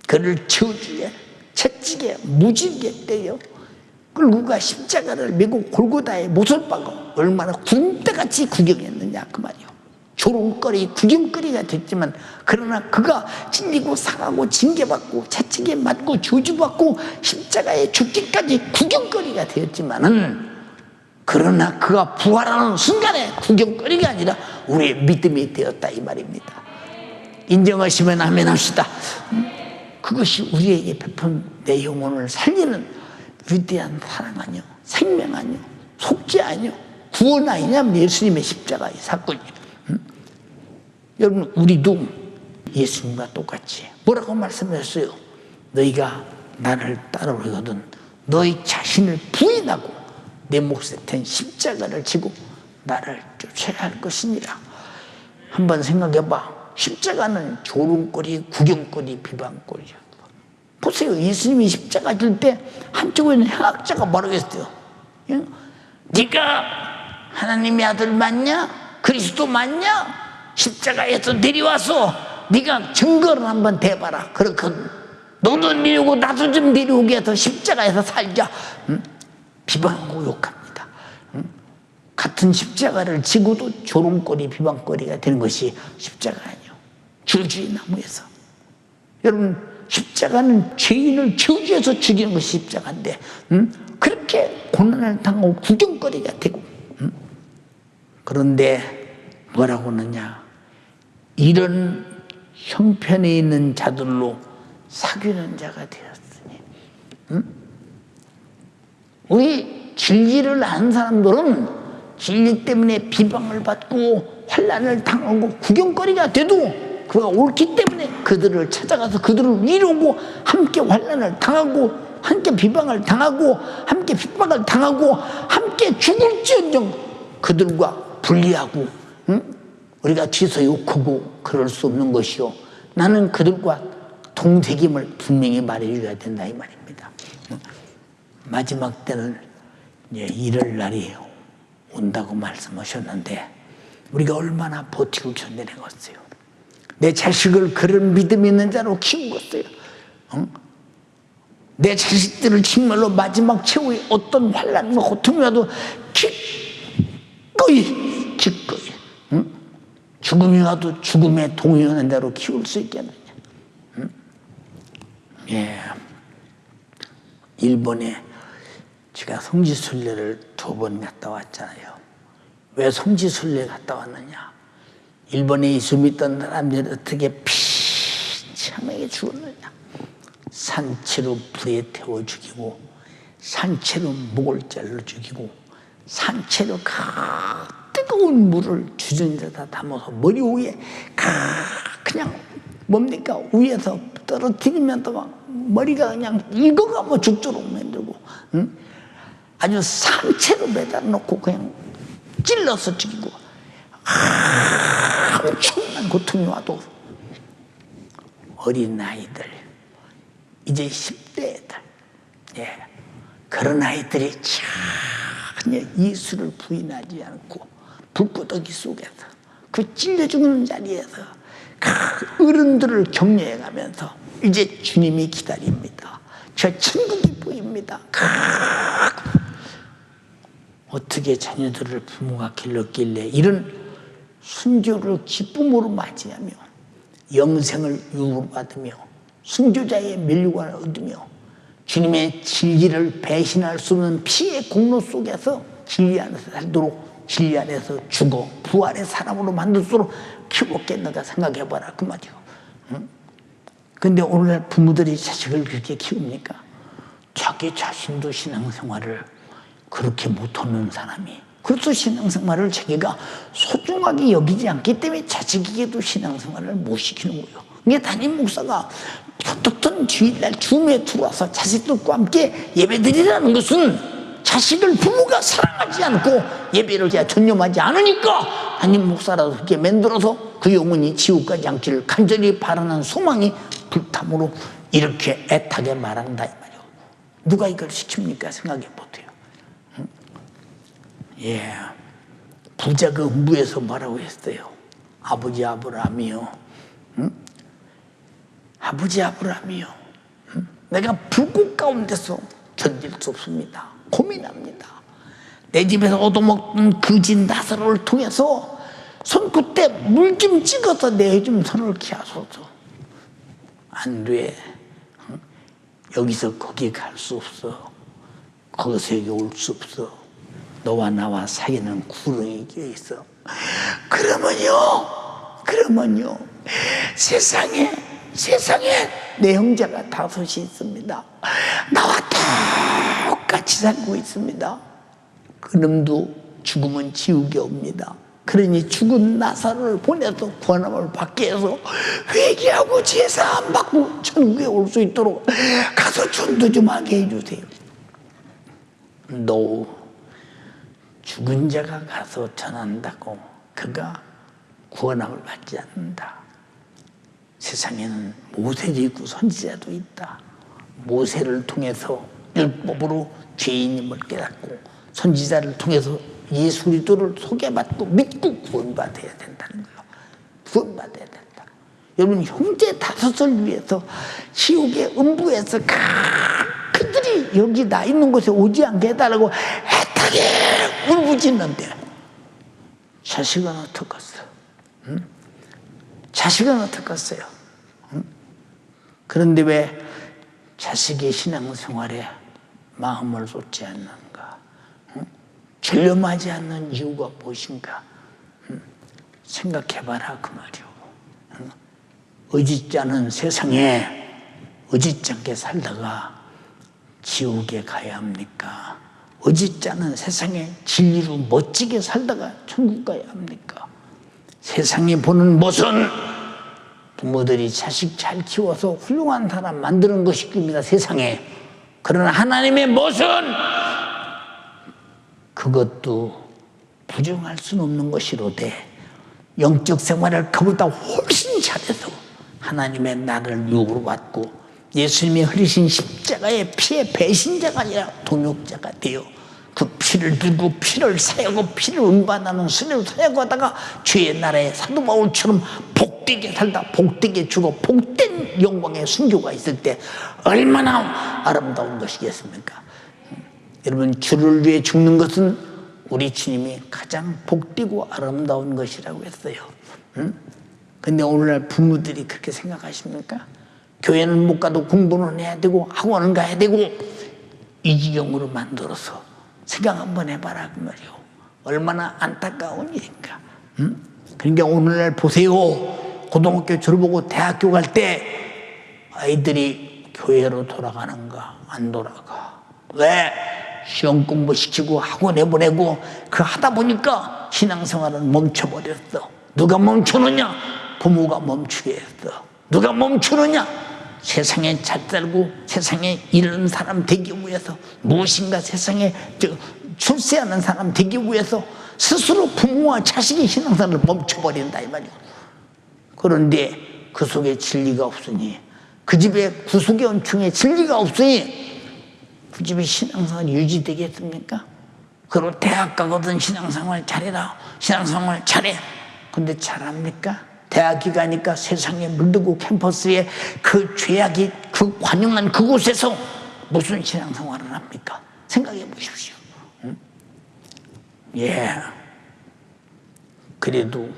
그를 저주해 채찍에 무지개 때려 끌고 가 십자가를 메고 골고다에 못을 박아 얼마나 군대같이 구경했느냐 그 말이요. 조롱거리 구경거리가 됐지만 그러나 그가 찔리고 상하고 징계받고 채찍에 맞고 저주받고 십자가에 죽기까지 구경거리가 되었지만은 그러나 그가 부활하는 순간에 구경거리가 아니라 우리의 믿음이 되었다 이 말입니다. 인정하시면 아멘 합시다. 그것이 우리에게 베푼 내 영혼을 살리는 위대한 사랑 아니요, 생명 아니요, 속죄 아니요, 구원 아니냐 예수님의 십자가의 사건이에요. 여러분 우리도 예수님과 똑같이 뭐라고 말씀하셨어요? 너희가 나를 따르거든 너희 자신을 부인하고 내 몫에 텐 십자가를 지고 나를 쫓아야 할 것이니라. 한번 생각해봐. 십자가는 조롱거리, 구경거리, 비방거리야. 보세요. 예수님이 십자가 질 때 한쪽에 있는 행악자가 뭐라고 했어요? 네가 하나님의 아들 맞냐? 그리스도 맞냐? 십자가에서 내려와서 네가 증거를 한번 대봐라. 그렇거든. 너도 내려오고 나도 좀 내려오게 해서 십자가에서 살자. 비방하고 욕합니다. 같은 십자가를 지고도 조롱거리, 비방거리가 되는 것이 십자가 아니에요. 저주의 나무에서. 여러분 십자가는 죄인을 저주해서 죽이는 것이 십자가인데 그렇게 고난을 당하고 구경거리가 되고 그런데 뭐라고 하느냐. 이런 형편에 있는 자들로 사귀는 자가 되었으니 우리 진리를 아는 사람들은 진리 때문에 비방을 받고 환난을 당하고 구경거리가 돼도 그가 옳기 때문에 그들을 찾아가서 그들을 위로하고 함께 환난을 당하고 함께 비방을 당하고 함께 핍박을 당하고 함께 죽을지언정 그들과 분리하고 우리가 뒤에서 욕하고 그럴 수 없는 것이요. 나는 그들과 동색임을 분명히 말해줘야 된다 이 말입니다. 마지막 때는 이제 이럴 날이 온다고 말씀하셨는데 우리가 얼마나 버티고 견뎌내겠어요. 내 자식을 그런 믿음 있는 자로 키우겠어요. 내 자식들을 정말로 마지막 최후의 어떤 환난과 고통이라도 기꺼이 죽음이 와도 죽음에 동의하는 자로 키울 수 있겠느냐. 예. 일본에 제가 성지순례를 2번 갔다 왔잖아요. 왜 성지순례 갔다 왔느냐. 일본에 예수 믿던 사람들이 어떻게 비참하게 죽었느냐. 산채로 불에 태워 죽이고 산채로 목을 잘라 죽이고 산채로 뜨거운 물을 주전자에다 담아서 머리 위에 그냥 뭡니까 위에서 떨어뜨리면서 막 머리가 그냥 익어가면 죽도록 만들고 아주 산채로 매달아 놓고 그냥 찔러서 죽이고 엄청난 고통이 와도 어린 아이들 이제 10대 애들 그런 아이들이 전혀 예수를 부인하지 않고 불구덩이 속에서 그 찔려 죽는 자리에서 그 어른들을 격려해가면서 이제 주님이 기다립니다. 저 천국이 보입니다. 어떻게 자녀들을 부모가 길렀길래 이런 순교를 기쁨으로 맞이하며 영생을 유로받으며 순교자의 멸류관을 얻으며 주님의 진리를 배신할 수 없는 피의 공로 속에서 진리 안에서 살도록 진리 안에서 죽어 부활의 사람으로 만들수록 키웠겠는가 생각해봐라 그 말이요. 근데 오늘날 부모들이 자식을 그렇게 키웁니까? 자기 자신도 신앙생활을 그렇게 못하는 사람이, 그래서 신앙생활을 자기가 소중하게 여기지 않기 때문에 자식에게도 신앙생활을 못 시키는 거예요. 이게 담임 목사가 어떻든 주일날 줌에 들어와서 자식들과 함께 예배드리라는 것은 자식을 부모가 사랑하지 않고 예배를 전념하지 않으니까 담임 목사라도 그렇게 만들어서 그 영혼이 지옥 가지 않기를 간절히 바라는 소망이 불탐으로 이렇게 애타게 말한다 이 말이에요. 누가 이걸 시킵니까? 생각해 보세요. 예, 부자가 음부에서 뭐라고 했어요? 아버지 아브라함이요, 아버지 아브라함이요, 내가 불꽃 가운데서 견딜 수 없습니다. 고민합니다. 내 집에서 얻어먹던 거짓 나사로를 통해서 손끝에 물 좀 찍어서 내 좀 손을 키워소서. 안 돼. 여기서 거기 갈 수 없어. 거기서 여기 올 수 없어. 너와 나와 사이는 구렁이 껴 있어. 그러면요 세상에 내 형제가 5이 있습니다. 나와 똑같이 살고 있습니다. 그놈도 죽으면 지옥에 옵니다. 그러니 죽은 나사로를 보내서 구원함을 받게 해서 회개하고 제사 안 받고 천국에 올 수 있도록 가서 전도 좀 하게 해주세요. 너 죽은 자가 가서 전한다고 그가 구원함을 받지 않는다. 세상에는 모세도 있고 선지자도 있다. 모세를 통해서 율법으로 죄인임을 깨닫고 선지자를 통해서 예수 그리스도를 소개받고 믿고 구원받아야 된다는 거예요. 구원받아야 된다. 여러분 형제 5을 위해서 지옥의 음부에서 그들이 여기 나 있는 곳에 오지 않게 해달라고 애타게 울부짖는데 자식은 어떡했어? 응? 자식은 어떡했어요? 응? 그런데 왜 자식이 신앙생활에 마음을 쏟지 않는가? 응? 전념하지 않는 이유가 무엇인가? 응? 생각해봐라 그 말이오. 응? 의짓지 않은 세상에 의짓지 않게 살다가 지옥에 가야 합니까? 의짓지 않은 세상에 진리로 멋지게 살다가 천국 가야 합니까? 세상이 보는 것은 부모들이 자식 잘 키워서 훌륭한 사람 만드는 것입니다. 세상에. 그러나 하나님의 멋은 그것도 부정할 수는 없는 것이로되 영적 생활을 그보다 훨씬 잘해서 하나님의 나라를 유혹으로 받고 예수님이 흘리신 십자가의 피의 배신자가 아니라 동역자가 되어 그 피를 들고 피를 사용하고 피를 운반하는 수레로 사용하다가 주의 나라의 사도 바울처럼 복되게 살다 복되게 죽어 복된 영광의 순교가 있을 때 얼마나 아름다운 것이겠습니까? 여러분 주를 위해 죽는 것은 우리 주님이 가장 복되고 아름다운 것이라고 했어요. 근데 오늘날 부모들이 그렇게 생각하십니까? 교회는 못 가도 공부는 해야 되고 학원은 가야 되고 이 지경으로 만들어서 생각 한번 해봐라 그 말이요. 얼마나 안타까운 일인가. 그러니까 오늘날 보세요. 고등학교 졸업하고 대학교 갈 때 아이들이 교회로 돌아가는가? 안 돌아가. 왜? 시험 공부시키고 학원에 보내고 그 하다 보니까 신앙생활은 멈춰버렸어. 누가 멈추느냐? 부모가 멈추게 했어. 누가 멈추느냐? 세상에 잘 살고 세상에 이런 사람 되기 위해서 무엇인가 세상에 출세하는 사람 되기 위해서 스스로 부모와 자식의 신앙생활을 멈춰버린다 이 말이야. 그런데 그 속에 진리가 없으니 그 집에 구속의 원충에 진리가 없으니 그 집에 신앙생활이 유지되겠습니까? 그리고 대학 가거든 신앙생활 잘해라. 신앙생활 잘해. 근데 잘합니까? 대학이 가니까 세상에 물들고 캠퍼스에 그 죄악이 그 관영한 그곳에서 무슨 신앙생활을 합니까? 생각해 보십시오. 응? 예. 그래도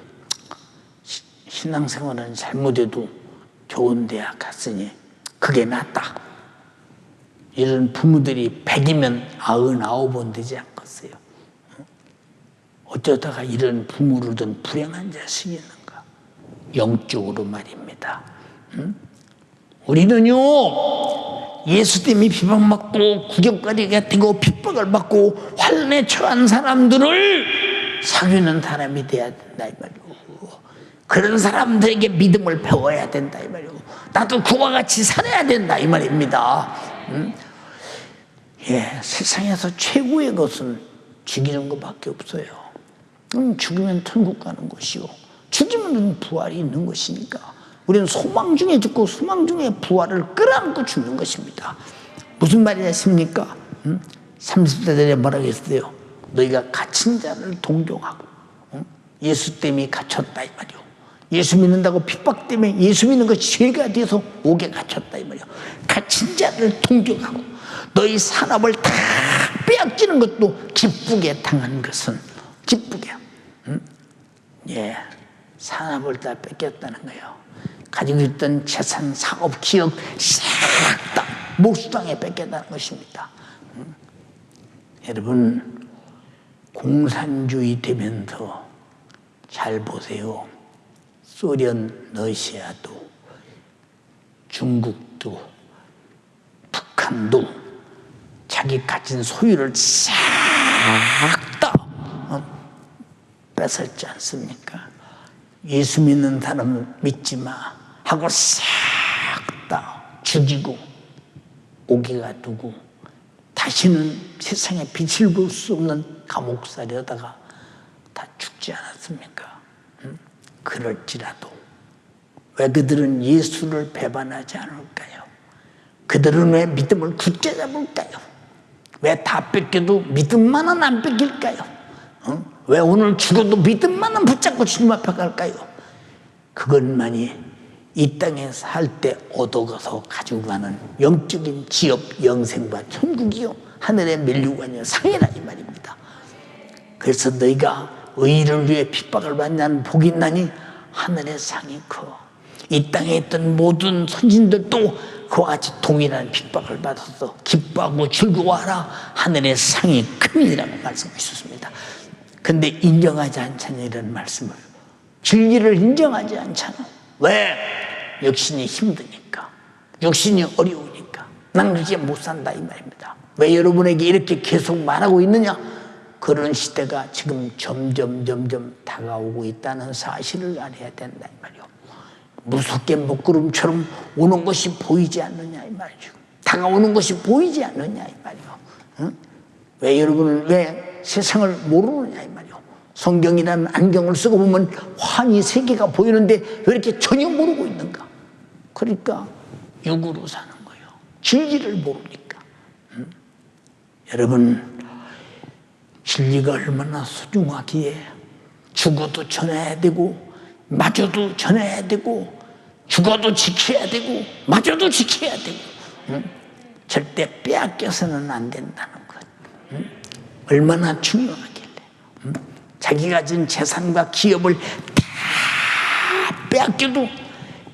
신앙생활은 잘못해도 좋은 대학 갔으니 그게 낫다. 이런 부모들이 100이면 99은 되지 않겠어요? 어쩌다가 이런 부모를 둔 불행한 자식이 있는가? 영적으로 말입니다. 우리는요, 예수 때문에 비방받고 구경거리가 되고 핍박을 받고 환난에 처한 사람들을 사귀는 사람이 돼야 된다 이 말이고, 그런 사람들에게 믿음을 배워야 된다 이 말이고, 나도 그와 같이 살아야 된다 이 말입니다. 예, 세상에서 최고의 것은 죽이는 것밖에 없어요. 죽으면 천국 가는 것이요, 죽으면 부활이 있는 것이니까 우리는 소망 중에 죽고 소망 중에 부활을 끌어안고 죽는 것입니다. 무슨 말이냐십니까? 30대들에 뭐라고 했어요? 너희가 갇힌 자를 동정하고, 예수 때문에 갇혔다 이 말이요, 예수 믿는다고 핍박 때문에 예수 믿는 것이 죄가 돼서 옥에 갇혔다 이 말이요, 갇힌 자를 동정하고 너희 산업을 다 빼앗기는 것도 기쁘게 당한 것은 기쁘게, 예, 산업을 다 뺏겼다는 거예요. 가지고 있던 재산, 사업, 기업 싹 다 몰수당에 뺏겼다는 것입니다. 여러분, 공산주의 되면서 잘 보세요. 소련, 러시아도, 중국도, 북한도 자기 가진 소유를 싹 다 뺏었지 않습니까? 예수 믿는 사람은 믿지 마 하고 싹 다 죽이고 옥에 가두고 다시는 세상에 빛을 볼 수 없는 감옥살이하다가 다 죽지 않았습니까? 그럴지라도 왜 그들은 예수를 배반하지 않을까요? 그들은 왜 믿음을 굳게 잡을까요? 왜 다 뺏겨도 믿음만은 안 뺏길까요? 왜 오늘 죽어도 믿음만은 붙잡고 주님 앞에 갈까요? 그것만이 이 땅에 살 때 얻어가서 가지고 가는 영적인 지업, 영생과 천국이요, 하늘의 멸류관이요, 상이라 이 말입니다. 그래서 너희가 의를 위해 핍박을 받냐는 복이 있나니 하늘의 상이 커. 이 땅에 있던 모든 선진들도 그와 같이 동일한 핍박을 받아서 기뻐하고 즐거워하라, 하늘의 상이 큼이라고 말씀하셨습니다. 근데 인정하지 않잖아, 이런 말씀을. 진리를 인정하지 않잖아. 왜? 육신이 힘드니까, 육신이 어려우니까 난 그렇게 못 산다 이 말입니다. 왜 여러분에게 이렇게 계속 말하고 있느냐? 그런 시대가 지금 점점 다가오고 있다는 사실을 알아야 된다 이 말이요. 무섭게 먹구름처럼 오는 것이 보이지 않느냐 이 말이죠. 다가오는 것이 보이지 않느냐 이 말이요. 응? 왜 여러분은 왜 세상을 모르느냐 이 말이요. 성경이라는 안경을 쓰고 보면 환히 세계가 보이는데 왜 이렇게 전혀 모르고 있는가? 그러니까 육으로 사는 거예요. 진리를 모르니까. 여러분, 진리가 얼마나 소중하기에 죽어도 전해야 되고 마저도 전해야 되고 죽어도 지켜야 되고 마저도 지켜야 되고, 절대 빼앗겨서는 안 된다는 것. 얼마나 중요하길래 자기 가진 재산과 기업을 다 빼앗겨도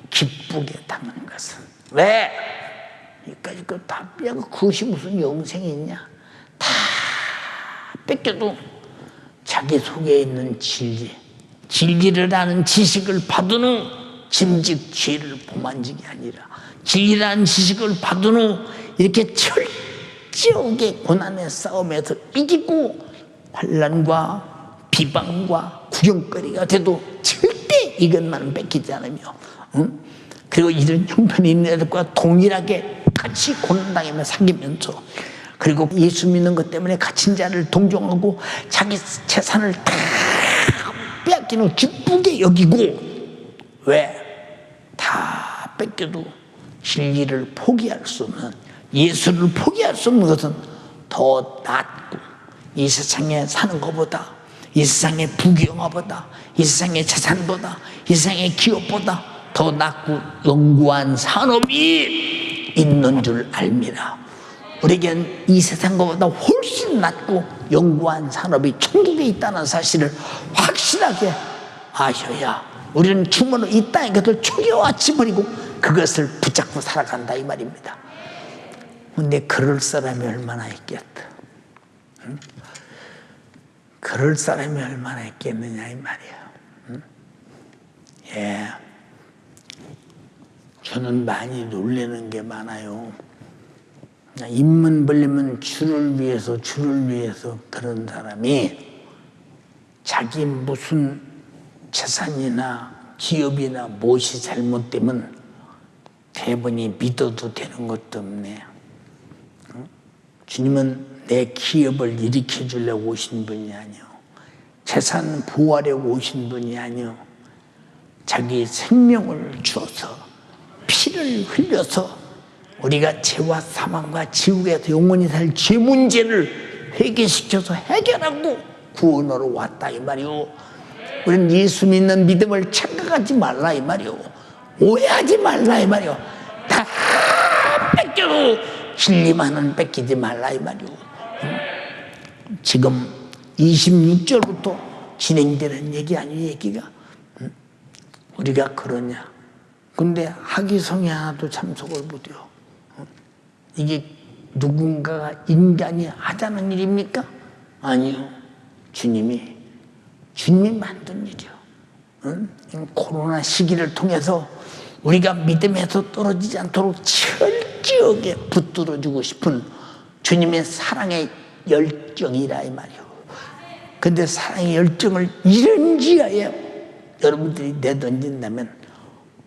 기쁘게 당하는 것은 왜? 여기까지 그 다 빼앗고 그것이 무슨 영생이 있냐? 다 뺏겨도 자기 속에 있는 진리를 아는 지식을 받은 후 짐직 죄를 범한직이 아니라 진리라는 지식을 받은 후 이렇게 철저하게 고난의 싸움에서 이기고 환난과 비방과 구경거리가 돼도 절대 이것만은 뺏기지 않으며, 그리고 이런 형편이 있는 애들과 동일하게 같이 고난당하며 사귀면서, 그리고 예수 믿는 것 때문에 갇힌 자를 동정하고 자기 재산을 다 빼앗기는 기쁘게 여기고, 왜? 다 뺏겨도 진리를 포기할 수 없는, 예수를 포기할 수 없는 것은 더 낫고, 이 세상에 사는 것보다, 이 세상의 부귀영화보다, 이 세상의 재산보다, 이 세상의 기업보다 더 낫고 영구한 산업이 있는 줄 알미라. 우리에겐 이 세상 것보다 훨씬 낫고 영구한 산업이 천국에 있다는 사실을 확실하게 아셔야 우리는 주문으로 이 땅의 것을 초기와 치버리고 그것을 붙잡고 살아간다 이 말입니다. 근데 그럴 사람이 얼마나 있겠다. 응? 그럴 사람이 얼마나 있겠느냐 이 말이야. 응? 예. 저는 많이 놀라는 게 많아요. 입만 벌리면 주를 위해서 그런 사람이 자기 무슨 재산이나 기업이나 무엇이 잘못되면 대번이 믿어도 되는 것도 없네. 주님은 내 기업을 일으켜 주려고 오신 분이 아니요, 재산 보호하려고 오신 분이 아니요, 자기 생명을 주어서 피를 흘려서 우리가 죄와 사망과 지옥에서 영원히 살 죄 문제를 회개시켜서 해결하고 구원하러 왔다 이 말이오. 우리는 예수 믿는 믿음을 착각하지 말라 이 말이오. 오해하지 말라 이 말이오. 다 뺏겨도 진리만은 뺏기지 말라 이 말이오. 지금 26절부터 진행되는 얘기 아니에요, 얘기가. 우리가 그러냐. 근데 학위성이 하나도 참석을 못해요. 이게 누군가가 인간이 하자는 일입니까? 아니요. 주님이 만든 일이요. 응? 코로나 시기를 통해서 우리가 믿음에서 떨어지지 않도록 철저하게 붙들어주고 싶은 주님의 사랑의 열정이라 이 말이요. 근데 사랑의 열정을 이런 지하에 여러분들이 내던진다면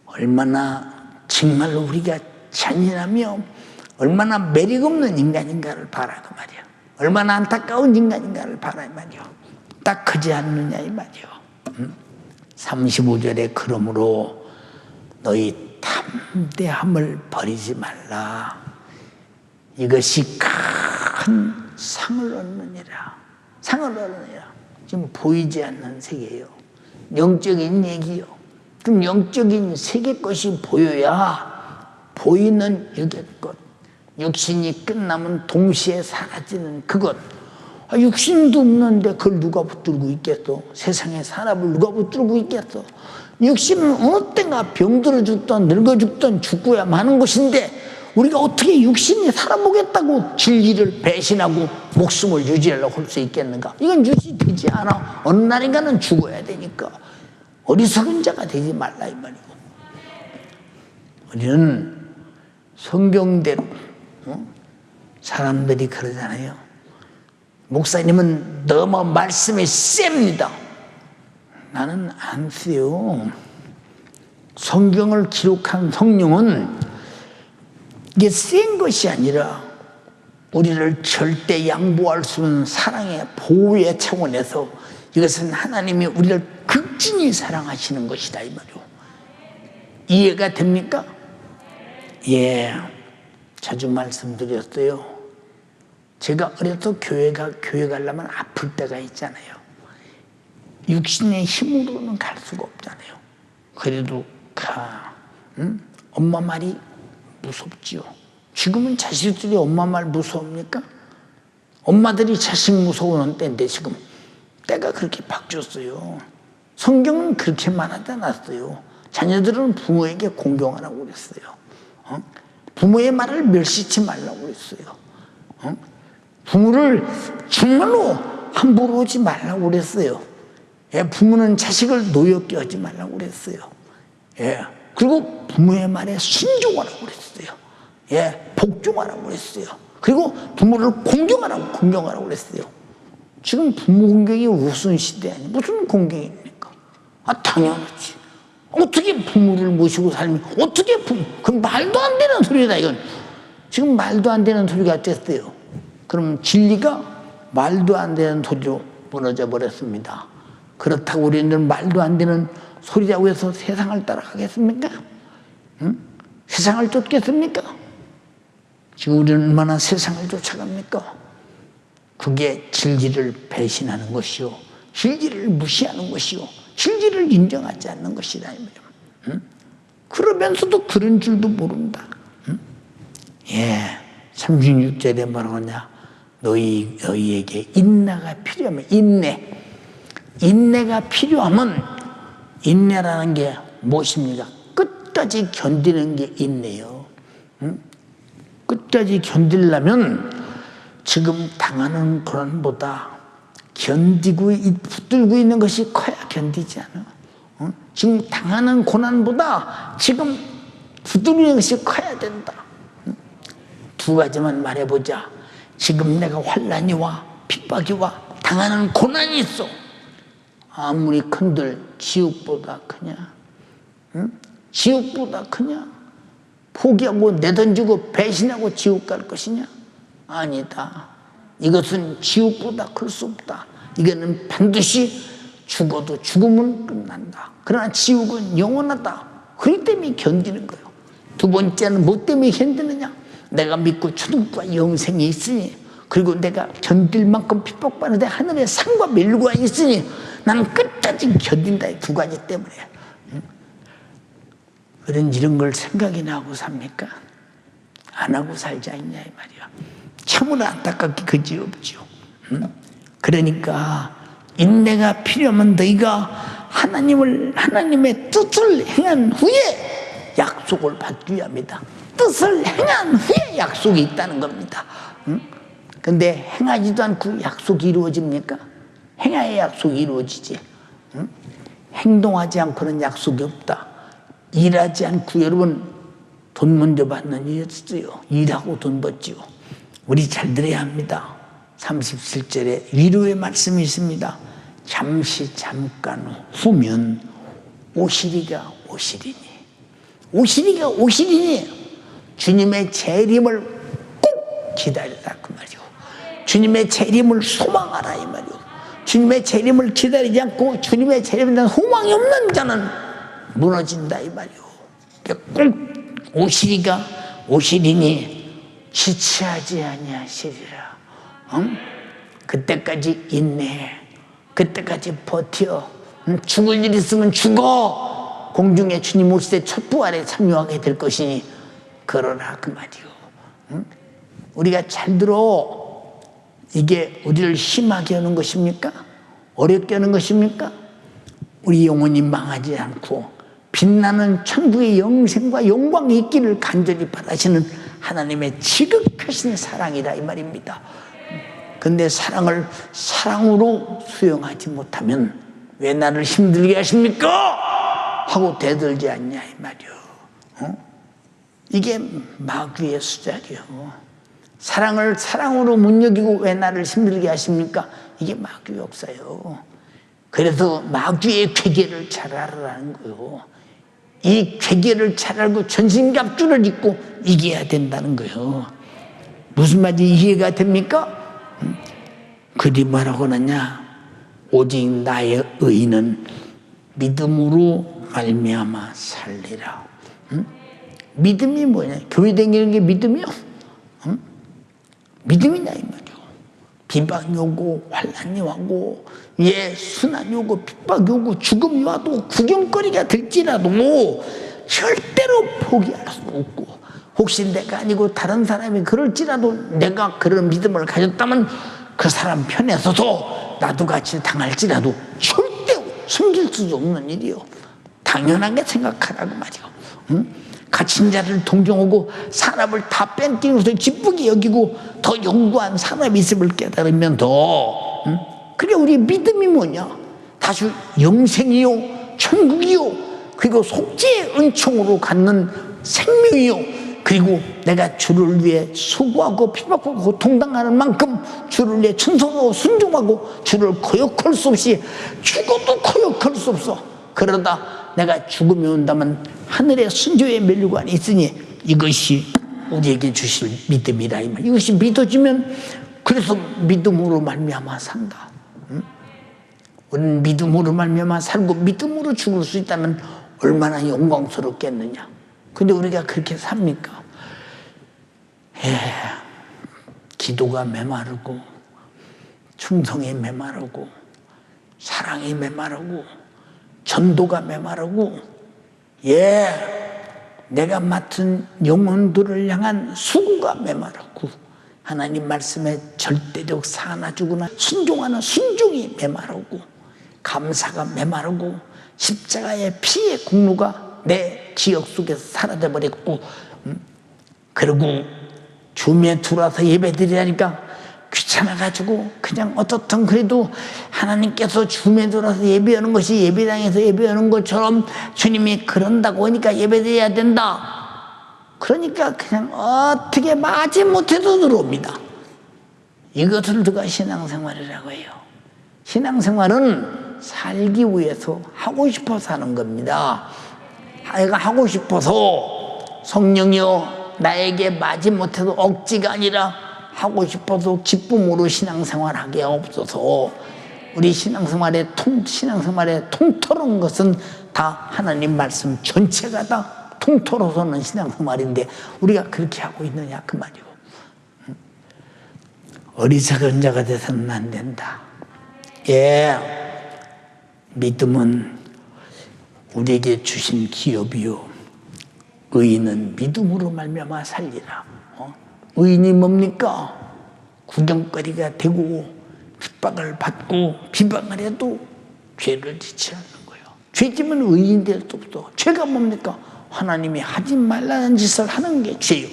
얼마나 정말로 우리가 잔인하며 얼마나 매력없는 인간인가를 봐라 그 말이야. 얼마나 안타까운 인간인가를 봐라 이 말이야. 딱 크지 않느냐 이 말이야. 35절에 그러므로 너희 담대함을 버리지 말라. 이것이 큰 상을 얻느니라. 상을 얻느니라. 지금 보이지 않는 세계예요. 영적인 얘기요. 그럼 영적인 세계 것이 보여야 보이는 육의 것, 육신이 끝나면 동시에 사라지는 그것. 육신도 없는데 그걸 누가 붙들고 있겠어? 세상의 사람을 누가 붙들고 있겠어? 육신은 어느 때가 병들어 죽든 늙어 죽든 죽고야 마는 것인데 우리가 어떻게 육신이 살아보겠다고 진리를 배신하고 목숨을 유지하려고 할 수 있겠는가? 이건 유지되지 않아. 어느 날인가는 죽어야 되니까 어리석은 자가 되지 말라 이 말이고. 우리는 성경대로 사람들이 그러잖아요. 목사님은 너무 말씀이 셉니다. 나는 안 세요. 성경을 기록한 성령은 이게 센 것이 아니라 우리를 절대 양보할 수 없는 사랑의 보호의 차원에서 이것은 하나님이 우리를 극진히 사랑하시는 것이다 이 말이오. 이해가 됩니까? 예, 자주 말씀드렸어요. 제가 어려서 교회 가려면 아플 때가 있잖아요. 육신의 힘으로는 갈 수가 없잖아요. 그래도 가. 응? 엄마 말이 무섭지요. 지금은 자식들이 엄마 말 무서웁니까? 엄마들이 자식 무서워하는 때인데 지금 때가 그렇게 바뀌었어요. 성경은 그렇게 말하지 않았어요. 자녀들은 부모에게 공경하라고 그랬어요. 부모의 말을 멸시치 말라고 그랬어요. 부모를 정말로 함부로 하지 말라고 그랬어요. 예, 부모는 자식을 노엽게 하지 말라고 그랬어요. 예, 그리고 부모의 말에 순종하라고 그랬어요. 예, 복종하라고 그랬어요. 그리고 부모를 공경하라고 그랬어요. 지금 부모 공경이 우스운 시대 아니 무슨 공경입니까? 당연하지. 어떻게 부모를 모시고 살면 어떻게 그 말도 안 되는 소리다 이건. 지금 말도 안 되는 소리가 됐어요. 그럼 진리가 말도 안 되는 소리로 무너져 버렸습니다. 그렇다고 우리는 말도 안 되는 소리라고 해서 세상을 따라가겠습니까? 응? 세상을 쫓겠습니까? 지금 우리는 얼마나 세상을 쫓아갑니까? 그게 진리를 배신하는 것이요, 진리를 무시하는 것이요, 진리를 인정하지 않는 것이다. 응? 그러면서도 그런 줄도 모른다. 응? 예, 36절에 뭐라고 하냐? 너희에게 인내가 필요하면 인내가 필요하면 인내라는 게 무엇입니까? 끝까지 견디는 게 인내요. 응? 끝까지 견디려면 지금 당하는 고난보다 견디고 붙들고 있는 것이 커야 견디지 않아. 지금 당하는 고난보다 지금 붙들고 있는 것이 커야 된다. 두 가지만 말해보자. 지금 내가 환난이 와 핍박이 와 당하는 고난이 있어. 아무리 큰들 지옥보다 크냐? 지옥보다 크냐? 포기하고 내던지고 배신하고 지옥 갈 것이냐? 아니다. 이것은 지옥보다 클 수 없다. 이거는 반드시 죽어도 죽음은 끝난다. 그러나 지옥은 영원하다. 그렇기 때문에 견디는 거예요. 두 번째는 뭐 때문에 견디느냐? 내가 믿고 천국과 영생이 있으니, 그리고 내가 견딜 만큼 핍박받는데 하늘의 상과 멸류가 있으니 나는 끝까지 견딘다. 이 두 가지 때문에. 이런 걸 생각이나 하고 삽니까? 안 하고 살지 않냐 이 말이야. 참으로 안타깝게 그지없죠. 그러니까 인내가 필요하면 너희가 하나님의 뜻을 행한 후에 약속을 받기 위함이다. 뜻을 행한 후에 약속이 있다는 겁니다. 근데 행하지도 않고 약속이 이루어집니까? 행해야 약속이 이루어지지. 행동하지 않고는 약속이 없다. 일하지 않고 여러분 돈 먼저 받는 일이 있어요. 일하고 돈 받지요. 우리 잘 들어야 합니다. 37절에 위로의 말씀이 있습니다. 잠시 잠깐 후면 오시리가 오시리니. 오시리가 오시리니 주님의 재림을 꼭 기다리라 그 말이요. 주님의 재림을 소망하라 이 말이요. 주님의 재림을 기다리지 않고 주님의 재림에 대한 소망이 없는 자는 무너진다 이 말이요. 꼭 오시리가 오시리니 지체하지 아니하시리라. 그때까지 인내해. 그때까지 버텨. 죽을 일 있으면 죽어. 공중에 주님 오실 때 첫 부활에 참여하게 될 것이니 그러라 그 말이요. 우리가 잘 들어. 이게 우리를 심하게 하는 것입니까? 어렵게 하는 것입니까? 우리 영혼이 망하지 않고 빛나는 천국의 영생과 영광이 있기를 간절히 바라시는 하나님의 지극하신 사랑이라 이 말입니다. 근데 사랑을 사랑으로 수용하지 못하면 왜 나를 힘들게 하십니까? 하고 대들지 않냐 이 말이요. 이게 마귀의 수작이요. 사랑을 사랑으로 못 여기고 왜 나를 힘들게 하십니까? 이게 마귀 역사요. 그래서 마귀의 괴계를 잘 알아라는 거요. 이 괴계를 잘 알고 전신갑주를 입고 이겨야 된다는 거예요. 무슨 말인지 이해가 됩니까? 그리 뭐라고 하느냐? 오직 나의 의는 믿음으로 말미암아 살리라. 믿음이 뭐냐? 교회 다니는 게 믿음이요? 믿음이냐 이 말이요. 비방이 오고 환난이 오고 순환이 오고 핍박이 오고 죽음이 와도 구경거리가 될지라도 절대로 포기할 수 없고, 혹시 내가 아니고 다른 사람이 그럴지라도 내가 그런 믿음을 가졌다면 그 사람 편에 서서 나도 같이 당할지라도 절대 숨길 수도 없는 일이요. 당연하게 생각하라고 말이요. 갇힌 자를 동정하고 사람을 다 뺀끼면서 기쁘게 여기고 더 영구한 사람이 있음을 깨달으면 더 그래 우리 믿음이 뭐냐? 다시 영생이요 천국이요 그리고 속죄의 은총으로 갖는 생명이요 그리고 내가 주를 위해 수고하고 핍박하고 고통당하는 만큼 주를 위해 충성하고 순종하고 주를 거역할 수 없이 죽어도 거역할 수 없어. 그러다 내가 죽음이 온다면 하늘의 순조의 멸류관이 있으니 이것이 우리에게 주실 믿음이라 이 말. 이것이 믿어지면 그래서 믿음으로 말미암아 산다. 우리는 믿음으로 말미암아 살고 믿음으로 죽을 수 있다면 얼마나 영광스럽겠느냐. 근데 우리가 그렇게 삽니까? 기도가 메마르고 충성이 메마르고 사랑이 메마르고 전도가 메마르고 내가 맡은 영혼들을 향한 수고가 메마르고 하나님 말씀에 절대적 사나 죽으나 순종하는 순종이 메마르고 감사가 메마르고 십자가의 피의 공로가 내 기억 속에서 사라져버렸고 그리고 줌에 들어와서 예배드리라니까 귀찮아가지고 그냥 어떻든 그래도 하나님께서 줌에 들어와서 예배하는 것이 예배당에서 예배하는 것처럼 주님이 그런다고 하니까 예배드려야 된다. 그러니까 그냥 어떻게 마지못해도 들어옵니다. 이것을 누가 신앙생활이라고 해요. 신앙생활은 살기 위해서 하고 싶어서 하는 겁니다. 내가 하고 싶어서 성령이여 나에게 마지못해도 억지가 아니라 하고 싶어서 기쁨으로 신앙생활하게 없어서 우리 신앙생활의 통틀은 것은 다 하나님 말씀 전체가 다 통틀어서는 신앙생활인데 우리가 그렇게 하고 있느냐 그 말이고. 어리석은 자가 돼서는 안 된다. 예, 믿음은 우리에게 주신 기업이요 의인은 믿음으로 말미암아 살리라. 의인이 뭡니까? 구경거리가 되고 핍박을 받고 비방을 해도 죄를 짓지 않는 거예요. 죄지면 의인 될 수 없어. 죄가 뭡니까? 하나님이 하지 말라는 짓을 하는 게 죄요.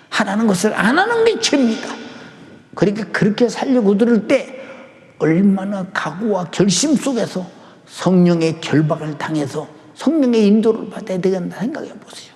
하라는 것을 안 하는 게 죄입니다. 그러니까 그렇게 살려고 들을 때 얼마나 각오와 결심 속에서 성령의 결박을 당해서 성령의 인도를 받아야 되겠다 생각해 보세요.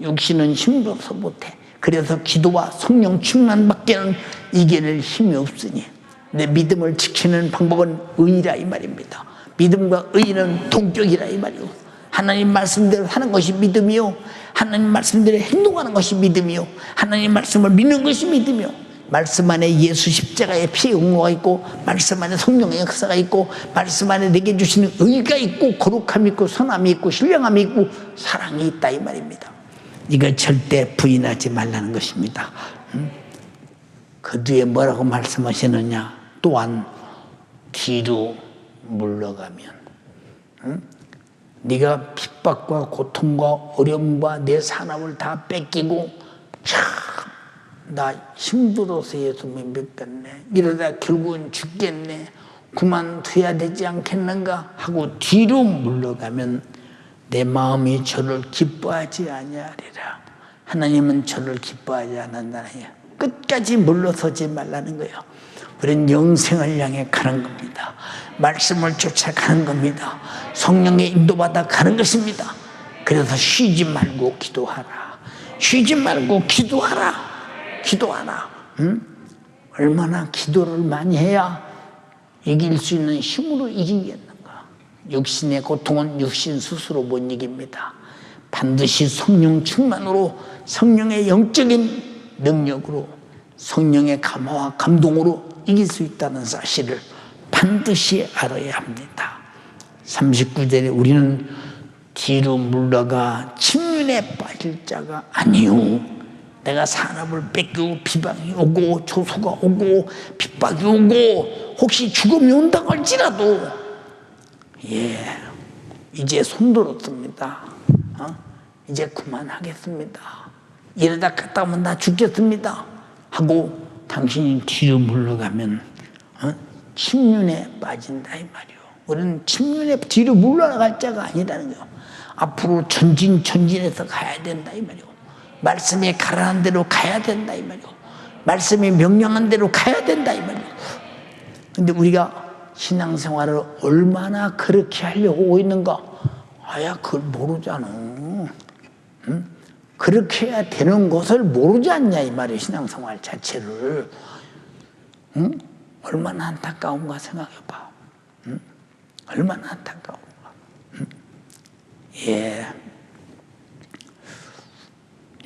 육신은 힘도 없어 못해. 그래서 기도와 성령 충만밖에는 이겨낼 힘이 없으니 내 믿음을 지키는 방법은 의라 이 말입니다. 믿음과 의는 동격이라 이 말이고 하나님 말씀대로 하는 것이 믿음이요 하나님 말씀대로 행동하는 것이 믿음이요 하나님 말씀을 믿는 것이 믿음이요 말씀 안에 예수 십자가의 피의 공로가 있고 말씀 안에 성령의 역사가 있고 말씀 안에 내게 주시는 의가 있고 거룩함이 있고 선함이 있고 신령함이 있고 사랑이 있다 이 말입니다. 이걸 절대 부인하지 말라는 것입니다. 그 뒤에 뭐라고 말씀하시느냐? 또한 뒤로 물러가면 네가 핍박과 고통과 어려움과 내 산업을 다 뺏기고 참 나 힘들어서 예수 믿겠네 이러다 결국은 죽겠네 그만둬야 되지 않겠는가 하고 뒤로 물러가면 내 마음이 저를 기뻐하지 아니하리라. 하나님은 저를 기뻐하지 않는다는 거예요. 끝까지 물러서지 말라는 거예요. 우리는 영생을 향해 가는 겁니다. 말씀을 쫓아가는 겁니다. 성령의 인도받아 가는 것입니다. 그래서 쉬지 말고 기도하라. 쉬지 말고 기도하라. 기도하라. 얼마나 기도를 많이 해야 이길 수 있는 힘으로 이기겠는가. 육신의 고통은 육신 스스로 못 이깁니다. 반드시 성령 충만으로 성령의 영적인 능력으로 성령의 감화와 감동으로 이길 수 있다는 사실을 반드시 알아야 합니다. 39절에 우리는 뒤로 물러가 침륜에 빠질 자가 아니요 내가 산업을 뺏기고 비방이 오고 조소가 오고 핍박이 오고 혹시 죽음이 온다고 할지라도 예 이제 손들었습니다. 이제 그만하겠습니다. 이러다 갔다 오면 나 죽겠습니다 하고 당신이 뒤로 물러가면 침륜에 빠진다 이 말이요. 우리는 침륜에 뒤로 물러나갈 자가 아니라는 거예요. 앞으로 전진해서 가야 된다 이 말이요. 말씀이 가라는 대로 가야 된다 이 말이요. 말씀이 명령한 대로 가야 된다 이 말이요. 근데 우리가 신앙생활을 얼마나 그렇게 하려고 하고 있는가? 아야 그걸 모르잖아. 응? 그렇게 해야 되는 것을 모르지 않냐 이 말이에요. 신앙생활 자체를. 응? 얼마나 안타까운가 생각해봐. 응? 얼마나 안타까운가. 응? 예.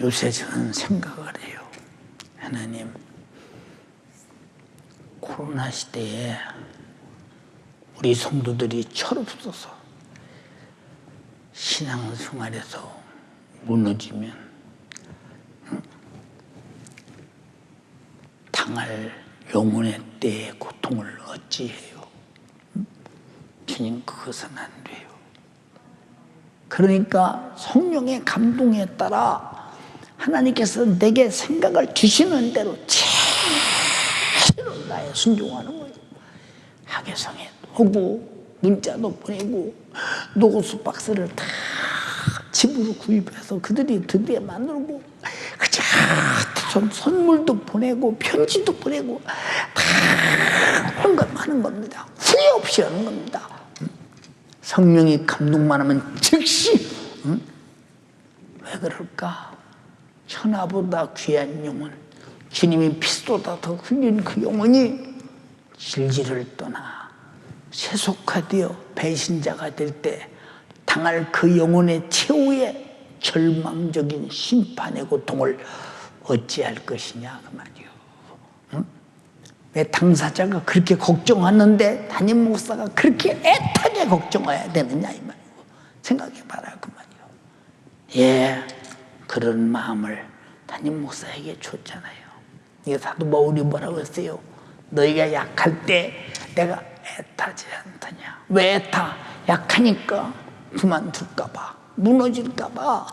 요새 저는 생각을 해요. 하나님, 코로나 시대에 우리 성도들이 철없어서 신앙생활에서 무너지면 당할 영혼의 때의 고통을 어찌해요? 주님 그것은 안 돼요. 그러니까 성령의 감동에 따라 하나님께서 내게 생각을 주시는 대로 제대로 나의 순종하는 거예요. 학예성에 오고 문자도 보내고 노고수 박스를 다 집으로 구입해서 그들이 드디어 만들고 그저 다 선물도 보내고 편지도 보내고 다 하는 겁니다. 후회 없이 하는 겁니다. 성령이 감동만 하면 즉시. 왜 그럴까? 천하보다 귀한 영혼, 주님이 피보다 더 흘린 그 영혼이 진리를 떠나 세속화되어 배신자가 될 때 당할 그 영혼의 최후의 절망적인 심판의 고통을 어찌할 것이냐 그 말이요. 왜 당사자가 그렇게 걱정하는데 담임 목사가 그렇게 애타게 걱정해야 되느냐 이 말이요. 생각해봐라 그 말이요. 예, 그런 마음을 담임 목사에게 줬잖아요. 이게 사도 바울이 뭐라고 했어요? 너희가 약할 때 내가 애타지 않더냐. 왜 애타? 약하니까 그만둘까봐, 무너질까봐,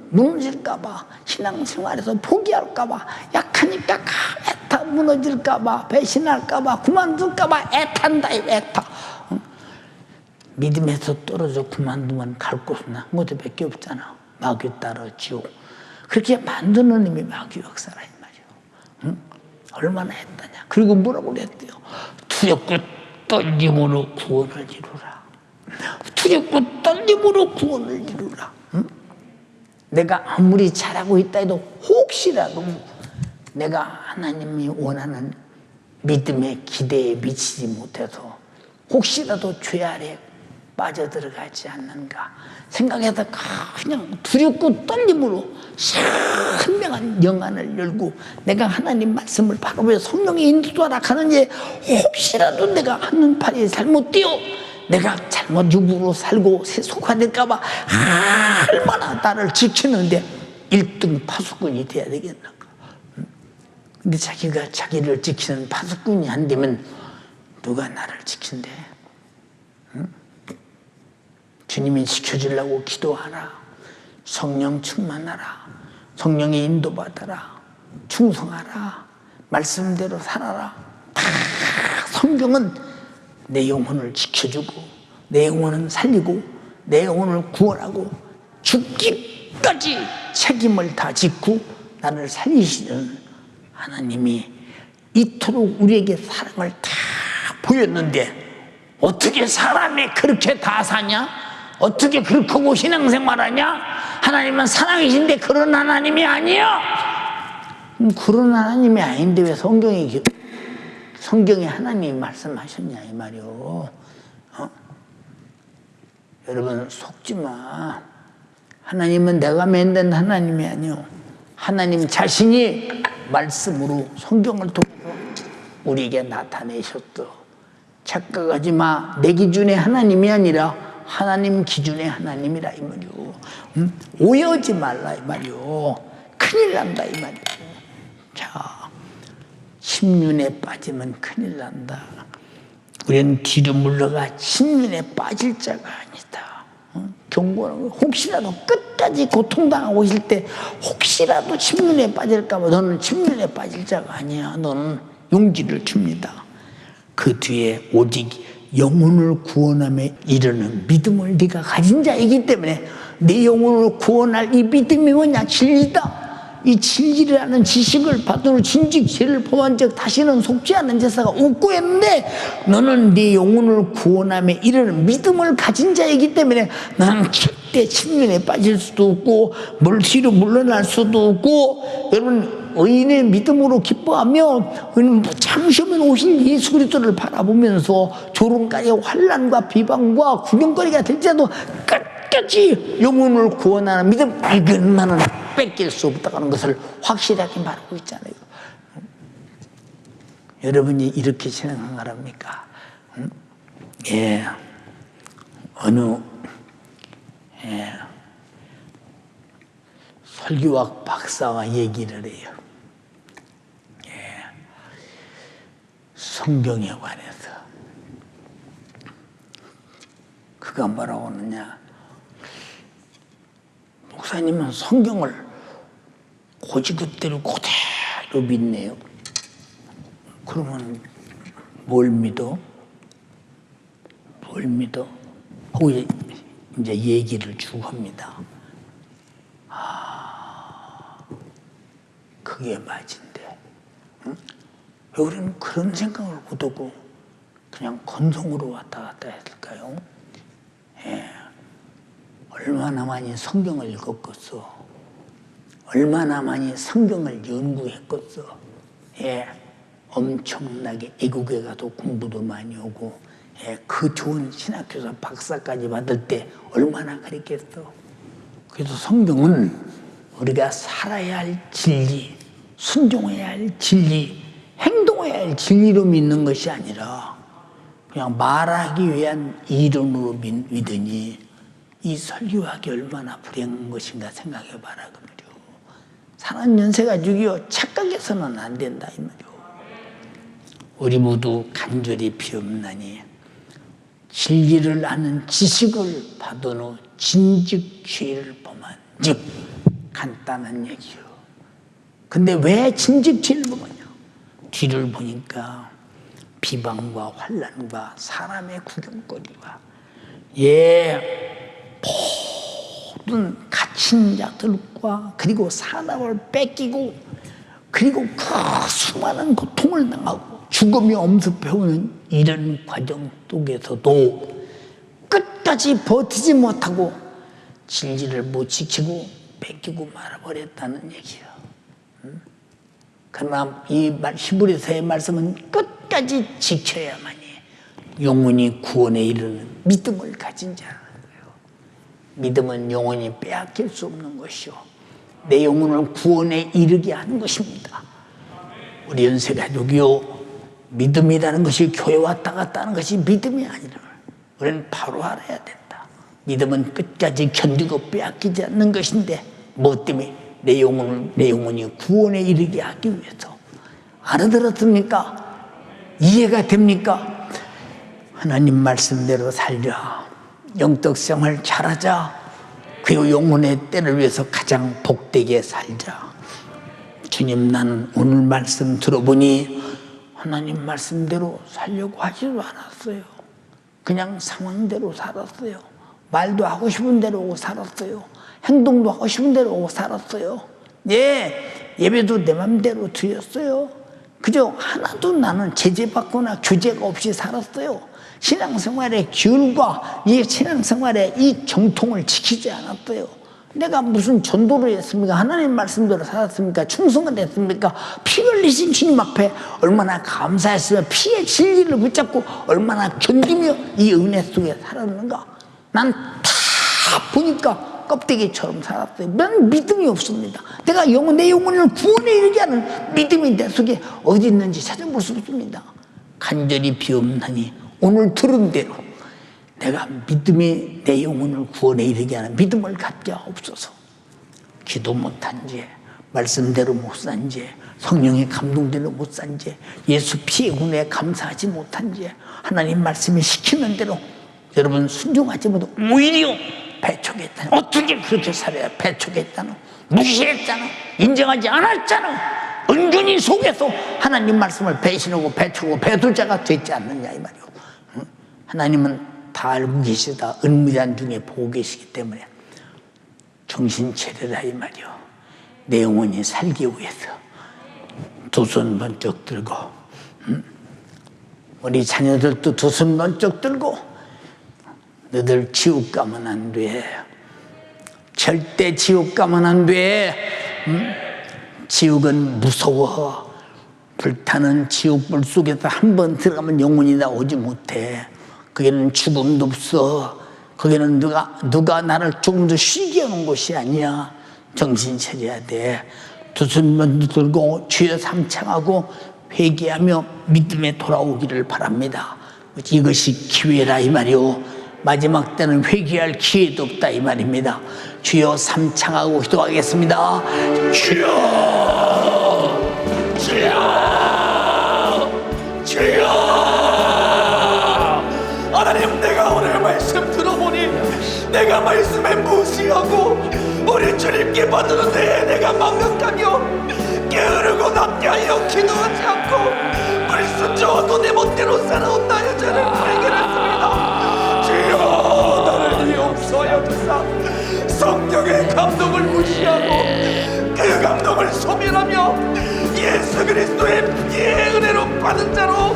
무너질까봐, 신앙생활에서 포기할까봐, 약하니까 애타, 무너질까봐, 배신할까봐, 그만둘까봐 애탄다, 애타. 믿음에서 떨어져 그만두면 갈 곳은 한 곳에밖에 없잖아. 마귀 따라 지옥. 그렇게 만드는 힘이 마귀 역사라 이 말이요. 얼마나 했다냐. 그리고 뭐라고 그랬대요? 두렵고 떨림으로 구원을 이루라. 두렵고 떨림으로 구원을 이루라. 내가 아무리 잘하고 있다 해도 혹시라도 내가 하나님이 원하는 믿음의 기대에 미치지 못해서 혹시라도 죄 아래 빠져들어가지 않는가 생각해서 그냥 두렵고 떨림으로 선명한 영안을 열고 내가 하나님 말씀을 바라보며 성령의 인도하라 하는지 혹시라도 내가 하는 팔이 잘못되어 내가 잘못 육으로 살고 세속화될까봐 얼마나 나를 지키는데 1등 파수꾼이 돼야 되겠는가. 근데 자기가 자기를 지키는 파수꾼이 안 되면 누가 나를 지킨대? 주님이 지켜주려고 기도하라. 성령 충만하라. 성령의 인도받아라. 충성하라. 말씀대로 살아라. 다 성경은 내 영혼을 지켜주고 내 영혼은 살리고 내 영혼을 구원하고 죽기까지 책임을 다 짓고 나를 살리시는 하나님이 이토록 우리에게 사랑을 다 보였는데 어떻게 사람이 그렇게 다 사냐? 어떻게 그렇게 하고 신앙생활하냐? 하나님은 사랑이신데 그런 하나님이 아니야. 그런 하나님이 아닌데 왜 성경에 하나님이 말씀하셨냐 이 말이요. 여러분 속지 마. 하나님은 내가 만든 하나님이 아니요. 하나님 자신이 말씀으로 성경을 통해서 우리에게 나타내셨어. 착각하지 마. 내 기준의 하나님이 아니라 하나님 기준의 하나님이라 이 말이요. 오해하지 말라 이 말이요. 큰일 난다 이 말이요. 자, 침륜에 빠지면 큰일 난다. 우리는 뒤로 물러가 침륜에 빠질 자가 아니다. 경고하는 거. 혹시라도 끝까지 고통당하고 있을 때 혹시라도 침륜에 빠질까 봐 너는 침륜에 빠질 자가 아니야. 너는 용기를 줍니다. 그 뒤에 오직 영혼을 구원함에 이르는 믿음을 네가 가진 자이기 때문에 내 영혼을 구원할 이 믿음이 뭐냐? 진리다. 이 진리라는 지식을 받은 진즉 죄를 범한 적 다시는 속지 않는 제사가 없고 했는데 너는 네 영혼을 구원함에 이르는 믿음을 가진 자이기 때문에 너는 절대 침륜에 빠질 수도 없고 멀티로 물러날 수도 없고 여러분 의인의 믿음으로 기뻐하며 잠시 후면 오실 예수 그리스도를 바라보면서 조롱까지 환난과 비방과 구경거리가 될지라도 끝까지 영혼을 구원하는 믿음 이것만은 뺏길 수 없다는 것을 확실하게 말하고 있잖아요. 여러분이 이렇게 생각합니까? 예, 어느 설교학 박사와 얘기를 해요. 성경에 관해서. 그가 뭐라고 하느냐? 목사님은 성경을 고지그대로 그대로 믿네요. 그러면 뭘 믿어? 뭘 믿어? 하고 이제 얘기를 쭉 합니다. 그게 맞은데, 응? 왜 우리는 그런 생각을 못하고 그냥 건성으로 왔다 갔다 했을까요? 예. 얼마나 많이 성경을 읽었겠어. 얼마나 많이 성경을 연구했겠어. 예. 엄청나게 애국에 가도 공부도 많이 오고, 예. 그 좋은 신학교에서 박사까지 받을 때 얼마나 그랬겠어. 그래서 성경은 우리가 살아야 할 진리, 순종해야 할 진리, 행동해야 할 진리로 믿는 것이 아니라 그냥 말하기 위한 이론으로 믿으니 이 설교하기 얼마나 불행한 것인가 생각해봐라 그 말이요. 사는 연세 가지고요 착각해서는 안 된다 이 말이요. 우리 모두 간절히 비옵나니 진리를 아는 지식을 받은 후 진즉 죄를 범한즉 간단한 얘기요. 근데 왜 진즉 죄를 범하냐? 뒤를 보니까 비방과 환난과 사람의 구경거리와 모든 갇힌 자들과 그리고 사람을 뺏기고 그리고 그 수많은 고통을 당하고 죽음이 엄습해오는 이런 과정 속에서도 끝까지 버티지 못하고 진리를 못 지키고 뺏기고 말아버렸다는 얘기야. 그러나 이 히브리서의 말씀은 끝까지 지켜야만이 영원히 구원에 이르는 믿음을 가진 자라는 거예요. 믿음은 영원히 빼앗길 수 없는 것이요. 내 영혼을 구원에 이르게 하는 것입니다. 우리 연세가족이요. 믿음이라는 것이 교회 왔다 갔다 하는 것이 믿음이 아니라 우리는 바로 알아야 된다. 믿음은 끝까지 견디고 빼앗기지 않는 것인데 뭐 때문에 내 영혼이 구원에 이르게 하기 위해서. 알아들었습니까? 이해가 됩니까? 하나님 말씀대로 살자. 영적생활 잘하자. 그리고 영혼의 때를 위해서 가장 복되게 살자. 주님, 나는 오늘 말씀 들어보니 하나님 말씀대로 살려고 하지도 않았어요. 그냥 상황대로 살았어요. 말도 하고 싶은 대로 오고 살았어요. 행동도 하고 싶은 대로 오고 살았어요. 예, 예배도 내 맘대로 드렸어요. 그저 하나도 나는 제재받거나 규제가 없이 살았어요. 신앙생활의 규율과 이 신앙생활의 이 정통을 지키지 않았어요. 내가 무슨 전도를 했습니까? 하나님 말씀대로 살았습니까? 충성을 했습니까? 피 흘리신 주님 앞에 얼마나 감사했으며 피의 진리를 붙잡고 얼마나 견디며 이 은혜 속에 살았는가? 난 다 보니까 껍데기처럼 살았어요. 난 믿음이 없습니다. 내가 내 영혼을 구원에 이르게 하는 믿음이 내 속에 어디 있는지 찾아볼 수 없습니다. 간절히 비옵나니 오늘 들은 대로 내가 믿음이 내 영혼을 구원에 이르게 하는 믿음을 갖게 없어서 기도 못한 죄, 말씀대로 못 산 죄, 성령의 감동대로 못 산 죄, 예수 피의 군에 감사하지 못한 죄, 하나님 말씀이 시키는 대로 여러분 순종하지 못하고 오히려 배척했다는, 어떻게 그렇게 살아야 배척했다는, 무시했잖아, 인정하지 않았잖아. 은근히 속에서 하나님 말씀을 배신하고 배척하고 배도자가 되지 않느냐 이 말이요. 하나님은 다 알고 계시다. 은밀한 중에 보고 계시기 때문에 정신 차려라 이 말이요. 내 영혼이 살기 위해서 두 손 번쩍 들고, 우리 자녀들도 두 손 번쩍 들고, 너들 지옥 가면 안 돼. 절대 지옥 가면 안 돼. 지옥은 무서워. 불타는 지옥불 속에서 한번 들어가면 영원히 나오지 못해. 거기는 죽음도 없어. 거기는 누가 나를 조금 더 쉬게 하는 곳이 아니야. 정신 차려야 돼. 두 손 들고 주여 삼창하고 회개하며 믿음에 돌아오기를 바랍니다. 이것이 기회라 이 말이오. 마지막 때는 회개할 기회도 없다 이 말입니다. 주여 삼창하고 기도하겠습니다. 주여, 주여, 주여. 하나님, 내가 오늘 말씀 들어보니 내가 말씀에 무시하고 우리 주님께 받드는데 내가 망각하며 게으르고 납냐하여 기도하지 않고 불순종하고 내 멋대로 살아온 나의 죄를 발견했습니다. 주여, 나를 용서하여 주사. 성령의 감동을 무시하고 그 그 감동을 소멸하며 예수 그리스도의 피의 은혜로 받은 자로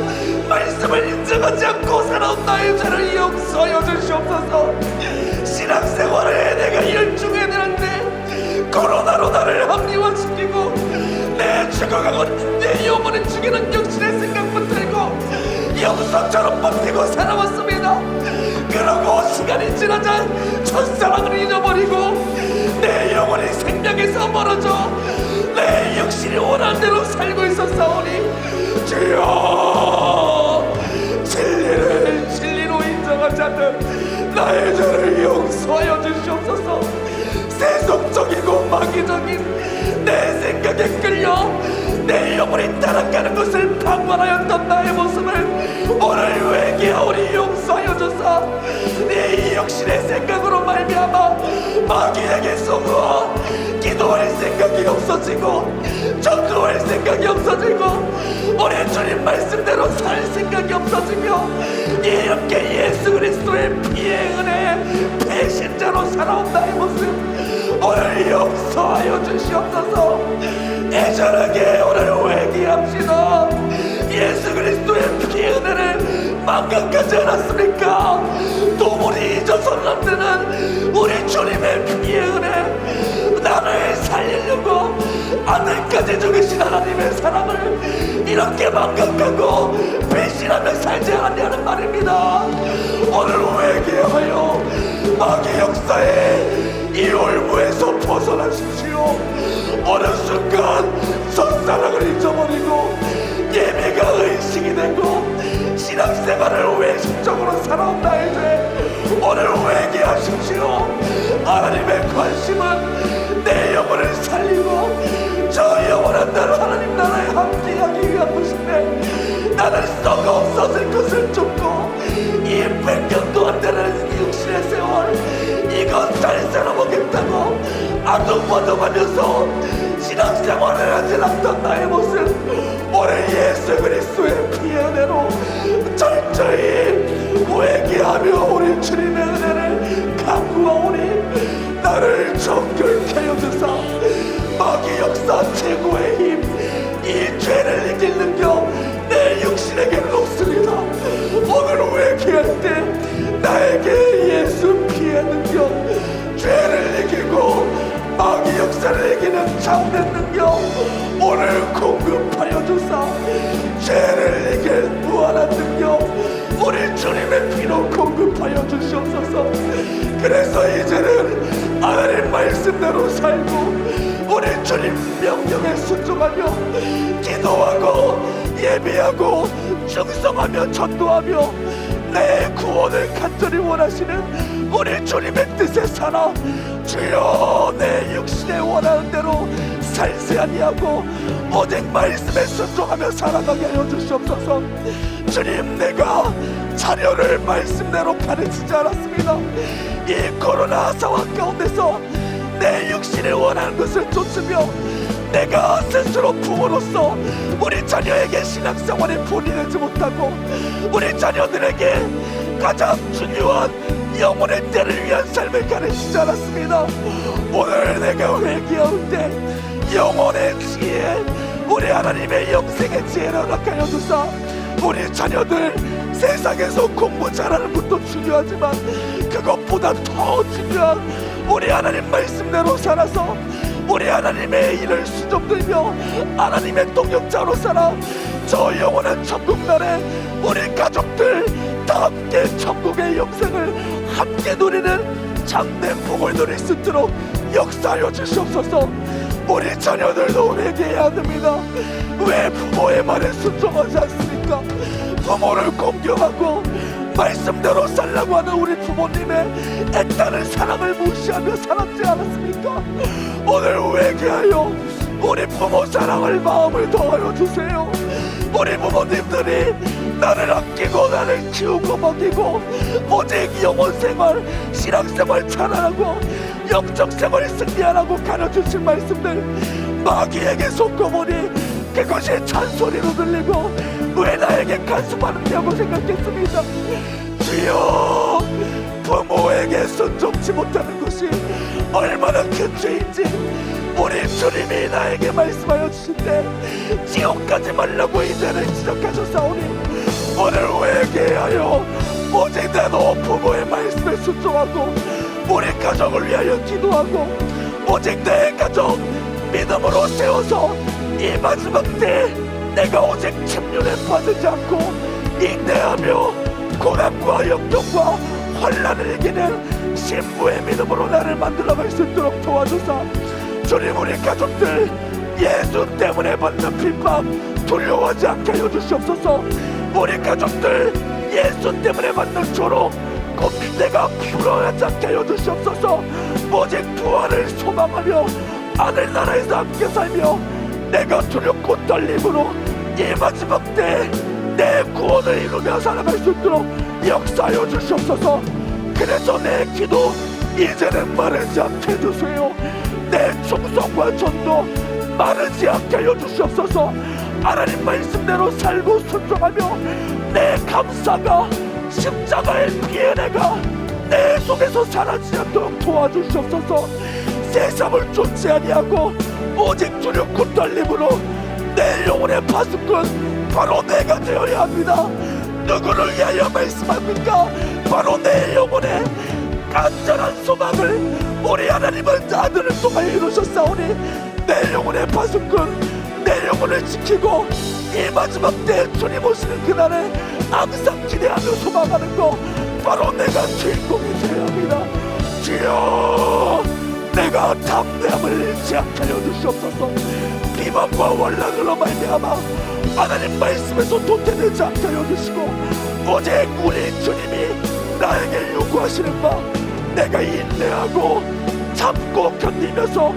말씀을 인정하지 않고 살아온 나의 죄를 용서하여 주시옵소서. 신앙생활에 내가 열중해야 되는데 코로나로 나를 합리화시키고 내 죽어가고 내 영혼을 죽이는 육신의 생각만 들고 영성처럼 버티고 살아왔습니다. 그러고 시간이 지나자 첫사랑을 잊어버리고 내 영혼이 생명에서 멀어져 내 육신이 원하는 대로 살고 있었사오니 주여, 진리를 진리로 인정하지 않는 나의 죄를 용서하여 주시옵소서. 세속적이고 마귀적인 내 생각에 끌려 내 영혼이 타락하는 것을 방관하였던 나의 모습을 오늘 회개하오니 용서하여 주사 내 육신의 생각으로 말미암아 마귀에게 속어 기도할 생각이 없어지고 전도할 생각이 없어지고 우리 주님 말씀대로 살 생각이 없어지며 이렇게 예수 그리스도의 피의 은혜에 배신자로 살아온 나의 모습 오늘 용서하여 주시옵소서. 애절하게 오늘 회개합시다. 예수 그리스도의 피의 은혜를 망각하지 않았습니까? 도무리 잊어서는 안 되는 우리 주님의 피의 은혜, 나를 살리려고 아들까지 죽으신 하나님의 사랑을 이렇게 망각하고 배신하며 살지 않냐는 말입니다. 오늘 회개하여 마귀 역사에 이 올무에서 벗어나십시오. 어느 순간 첫사랑을 잊어버리고 예배가 의식이 되고 신앙생활을 외식적으로 살아온 나의 죄 오늘 회개하십시오. 하나님의 관심은 내 영혼을 살리고 저 영원한 날 하나님 나라에 함께하기 위한 것인데 나는 썩어 없어질 것을 쫓고 이 100년도 안 되는 육신의 세월 이것 잘 살아보겠다고 아둥바둥하면서 신앙생활을 하지 않던 나의 모습 오늘 예수 그리스도의 피의 은혜로 철저히 회개하며 우리 주님의 은혜를 간구하오니 나를 정결케 하여 주사 마귀 역사 최고의 힘 이 죄를 이길 능력 내 육신에게 놓습니다. 오늘 회개할 때 나에게 예수 피의 능력 죄를 이기고 마귀 역사를 이기는 참된 능력 오늘 공급하여 주사 죄를 이길 무한한 능력 우리 주님의 피로 공급하여 주시옵소서. 그래서 이제는 하나님 말씀대로 살고 우리 주님 명령에 순종하며 기도하고 예배하고 충성하며 전도하며 내 구원을 간절히 원하시는 우리 주님의 뜻에 살아 주여 내 육신에 원하는 대로 살지 아니하고 오직 말씀에 순종하며 살아가게 하여 주시옵소서. 주님 내가 자녀를 말씀대로 가르치지 않았습니다. 이 코로나 상황 가운데서 내 육신을 원하는 것을 쫓으며 내가 스스로 부모로서 우리 자녀에게 신앙생활에 본인하지 못하고 우리 자녀들에게 가장 중요한 영혼의 때를 위한 삶을 가르치지 않았습니다. 오늘 내가 회개할 때 영혼의 지혜 우리 하나님의 영생의 지혜를 허락하여 주사 우리 자녀들 세상에서 공부 잘하는 것도 중요하지만 그것보다 더 중요한 우리 하나님 말씀대로 살아서 우리 하나님의 일을 수종들며 하나님의 동역자로 살아 저 영원한 천국날에 우리 가족들 다 함께 천국의 영생을 함께 누리는 참된 복을 누릴 수 있도록 역사하여 주시옵소서. 우리 자녀들도 회개해야 됩니다. 왜 부모의 말에 순종하지 않습니까? 부모를 공경하고 말씀대로 살라고 하는 우리 부모님의 애타는 사랑을 무시하며 살았지 않았습니까? 오늘 회개하여 우리 부모 사랑을 마음을 더하여 주세요. 우리 부모님들이 나를 아끼고 나를 키우고 먹이고 오직 영혼생활 신앙생활 잘하라고 영적생활 승리하라고 가르쳐주신 말씀들 마귀에게 속고보니 그것이 잔소리로 들리고 왜 나에게 간섭하는냐고 생각했습니다. 주여 부모에게 순종치 못하는 것이 얼마나 큰 죄인지 우리 주님이 나에게 말씀하여 주신데 지옥 가지 말라고 이 죄를 지적하셨사오니 오늘 회개하여 오직 나도 부모의 말씀에 순종하고 우리 가정을 위하여 기도하고 오직 내 가정 믿음으로 세워서 이 마지막 때 내가 오직 침륜에 빠지지 않고 인내하며 고난과 역경과 환난을 이기는 신부의 믿음으로 나를 만들어갈 수 있도록 도와주사 주님 우리 가족들 예수 때문에 받는 핍박 두려워하지 않게 하여 주시옵소서. 우리 가족들 예수 때문에 받는 조롱 곱대가 불어하지 않게 하여 주시옵소서. 오직 부활을 소망하며 하늘나라에서 함께 살며 내가 두렵고 떨림으로 이 마지막 때 내 구원을 이루며 살아갈 수 있도록 역사하여 주시옵소서. 그래서 내 기도 이제는 마르지 않게 해주세요. 내 충성과 전도 마르지 않게 하여 주시옵소서. 하나님 말씀대로 살고 순종하며 내 감사가 십자가의 피의 내가 내 속에서 사라지지 않도록 도와주시옵소서. 세상을 쫓지 아니하고 오직 두렵고 떨림으로 내 영혼의 파수꾼 바로 내가 되어야 합니다. 누구를 위하여 말씀합니까? 바로 내 영혼의 간절한 소망을 우리 하나님은 아들을 통하여 이루셨사오니 내 영혼의 파수꾼 내 영혼을 지키고 이 마지막 때 주님 오시는 그날을 항상 기대하며 소망하는 거 바로 내가 주인공이 되어야 합니다. 주여 내가 담대함을 잃지 않게 하여 주시옵소서. 비방과 원란으로 말미암아 하나님 말씀에서 도태되지 않게 하여 주시고 오직 우리 주님이 나에게 요구하시는 바 내가 인내하고 참고 견디면서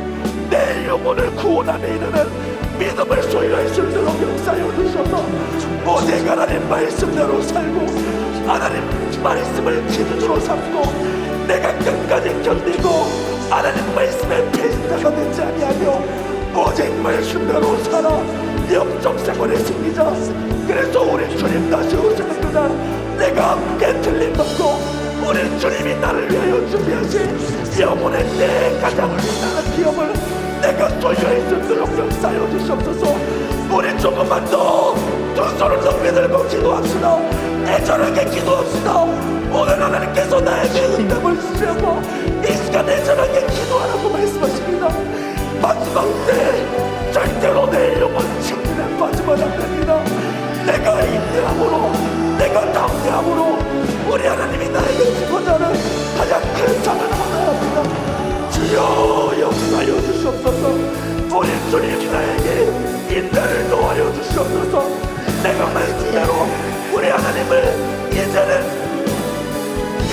내 영혼을 구원함에 이르는 믿음을 소유할 수 있도록 역사하여 주셔서 오직 하나님 말씀대로 살고 하나님 말씀을 기준으로 삼고 내가 끝까지 견디고 하나님 말씀에 배신자가 되지 아니하며 오직 말씀대로 살아 영적 생활의 승리자. 그래서 우리 주님 다시 오시는 그날 내가 함께 틀림없고 우리 주님이 나를 위하여 준비하신 영혼의 내 가장을 위하는 기업을 내가 소유할 수 있도록 역사하여 주시옵소서. 우리 조금만 더 두 손을 높이 들고 기도합시다. 애절하게 기도합시다. 오늘 하나님께서 나에게 응답을 주시고 이 시간 애절하게 기도하라고 말씀하십니다. 마지막 때 절대로 내 영혼 침륜에 빠지면 안 됩니다. 내가 인내함으로 내가 담대함으로 우리 하나님이 나에게 주고자 하는 가장 큰 상을 받아야 합니다. 주여 역사하여 주시옵소서. 우리 주님 나에게 인내를 도와여 주시옵소서. 내가 말씀대로 우리 하나님을 이제는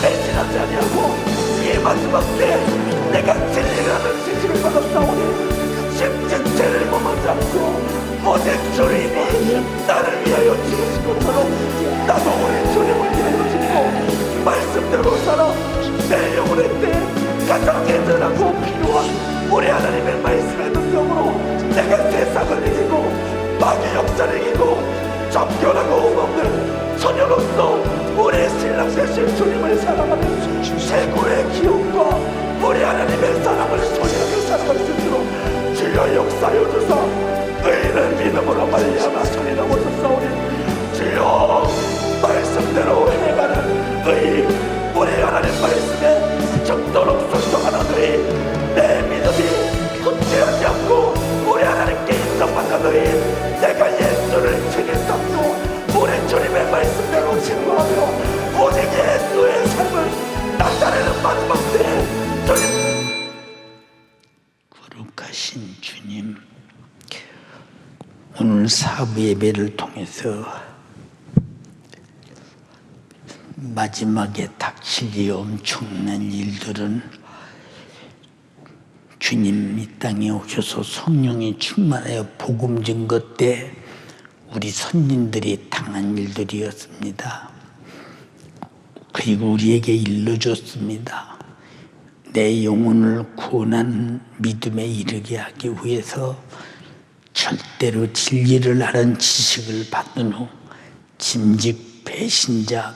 배신하지 아니하고 이 마지막 때 내가 진리라는 지식을 받았사오니 십진죄를 범하지 않고 오직 주님이 나를 위하여 죽으신 것처럼 나도 우리 주님을 위하여 죽고 말씀대로 살아 내 영혼의 때 가장 애절하고 필요한 우리 하나님의 말씀의 능력으로 내가 세상을 이기고 마귀 역사를 이기고 정결하고 흠없는 소녀로서 우리 신랑 되신 주님을 사랑하는 최고의 기운과 우리 하나님의 사랑을 소유하며 살아갈 수 있도록 주여 역사하여 주사 의인을 믿음으로 말미암아 소리나 오셨사오니 주여 말씀대로 행하는 의인 우리 하나님 말씀에 정도록 순종하는 의인 내 믿음이 굳세하지 않고 우리 하나님께 인정받는 의인 내가 예수를 주님 삼고 우리 주님의 말씀대로 증거하며 오직 예수의 삶을 나타내는 마지막 때 주님 거룩하신 주님, 오늘 사부 예배를 통해서 마지막에 닥칠 이 엄청난 일들은 주님 이 땅에 오셔서 성령이 충만하여 복음 증거 때 우리 선진들이 당한 일들이었습니다. 그리고 우리에게 일러줬습니다. 내 영혼을 구원한 믿음에 이르게 하기 위해서 절대로 진리를 아는 지식을 받은 후 짐짓 배신자,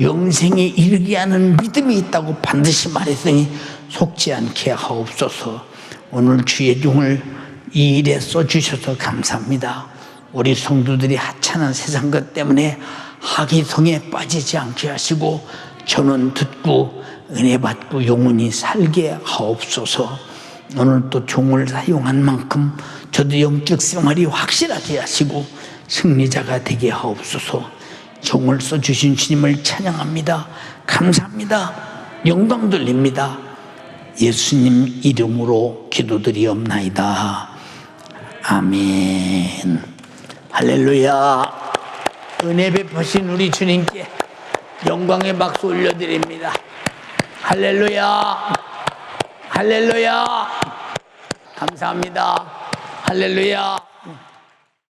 영생에 이르게 하는 믿음이 있다고 반드시 말했으니 속지 않게 하옵소서. 오늘 주의 종을 이 일에 써주셔서 감사합니다. 우리 성도들이 하찮은 세상 것 때문에 하기성에 빠지지 않게 하시고 전원 듣고 은혜 받고 영원히 살게 하옵소서. 오늘 또 종을 사용한 만큼 저도 영적 생활이 확실하게 하시고 승리자가 되게 하옵소서. 종을 써주신 주님을 찬양합니다. 감사합니다. 영광 돌립니다. 예수님 이름으로 기도드리옵나이다. 아멘. 할렐루야. 은혜 베푸신 우리 주님께 영광의 박수 올려드립니다. 할렐루야. 할렐루야. 감사합니다. 할렐루야.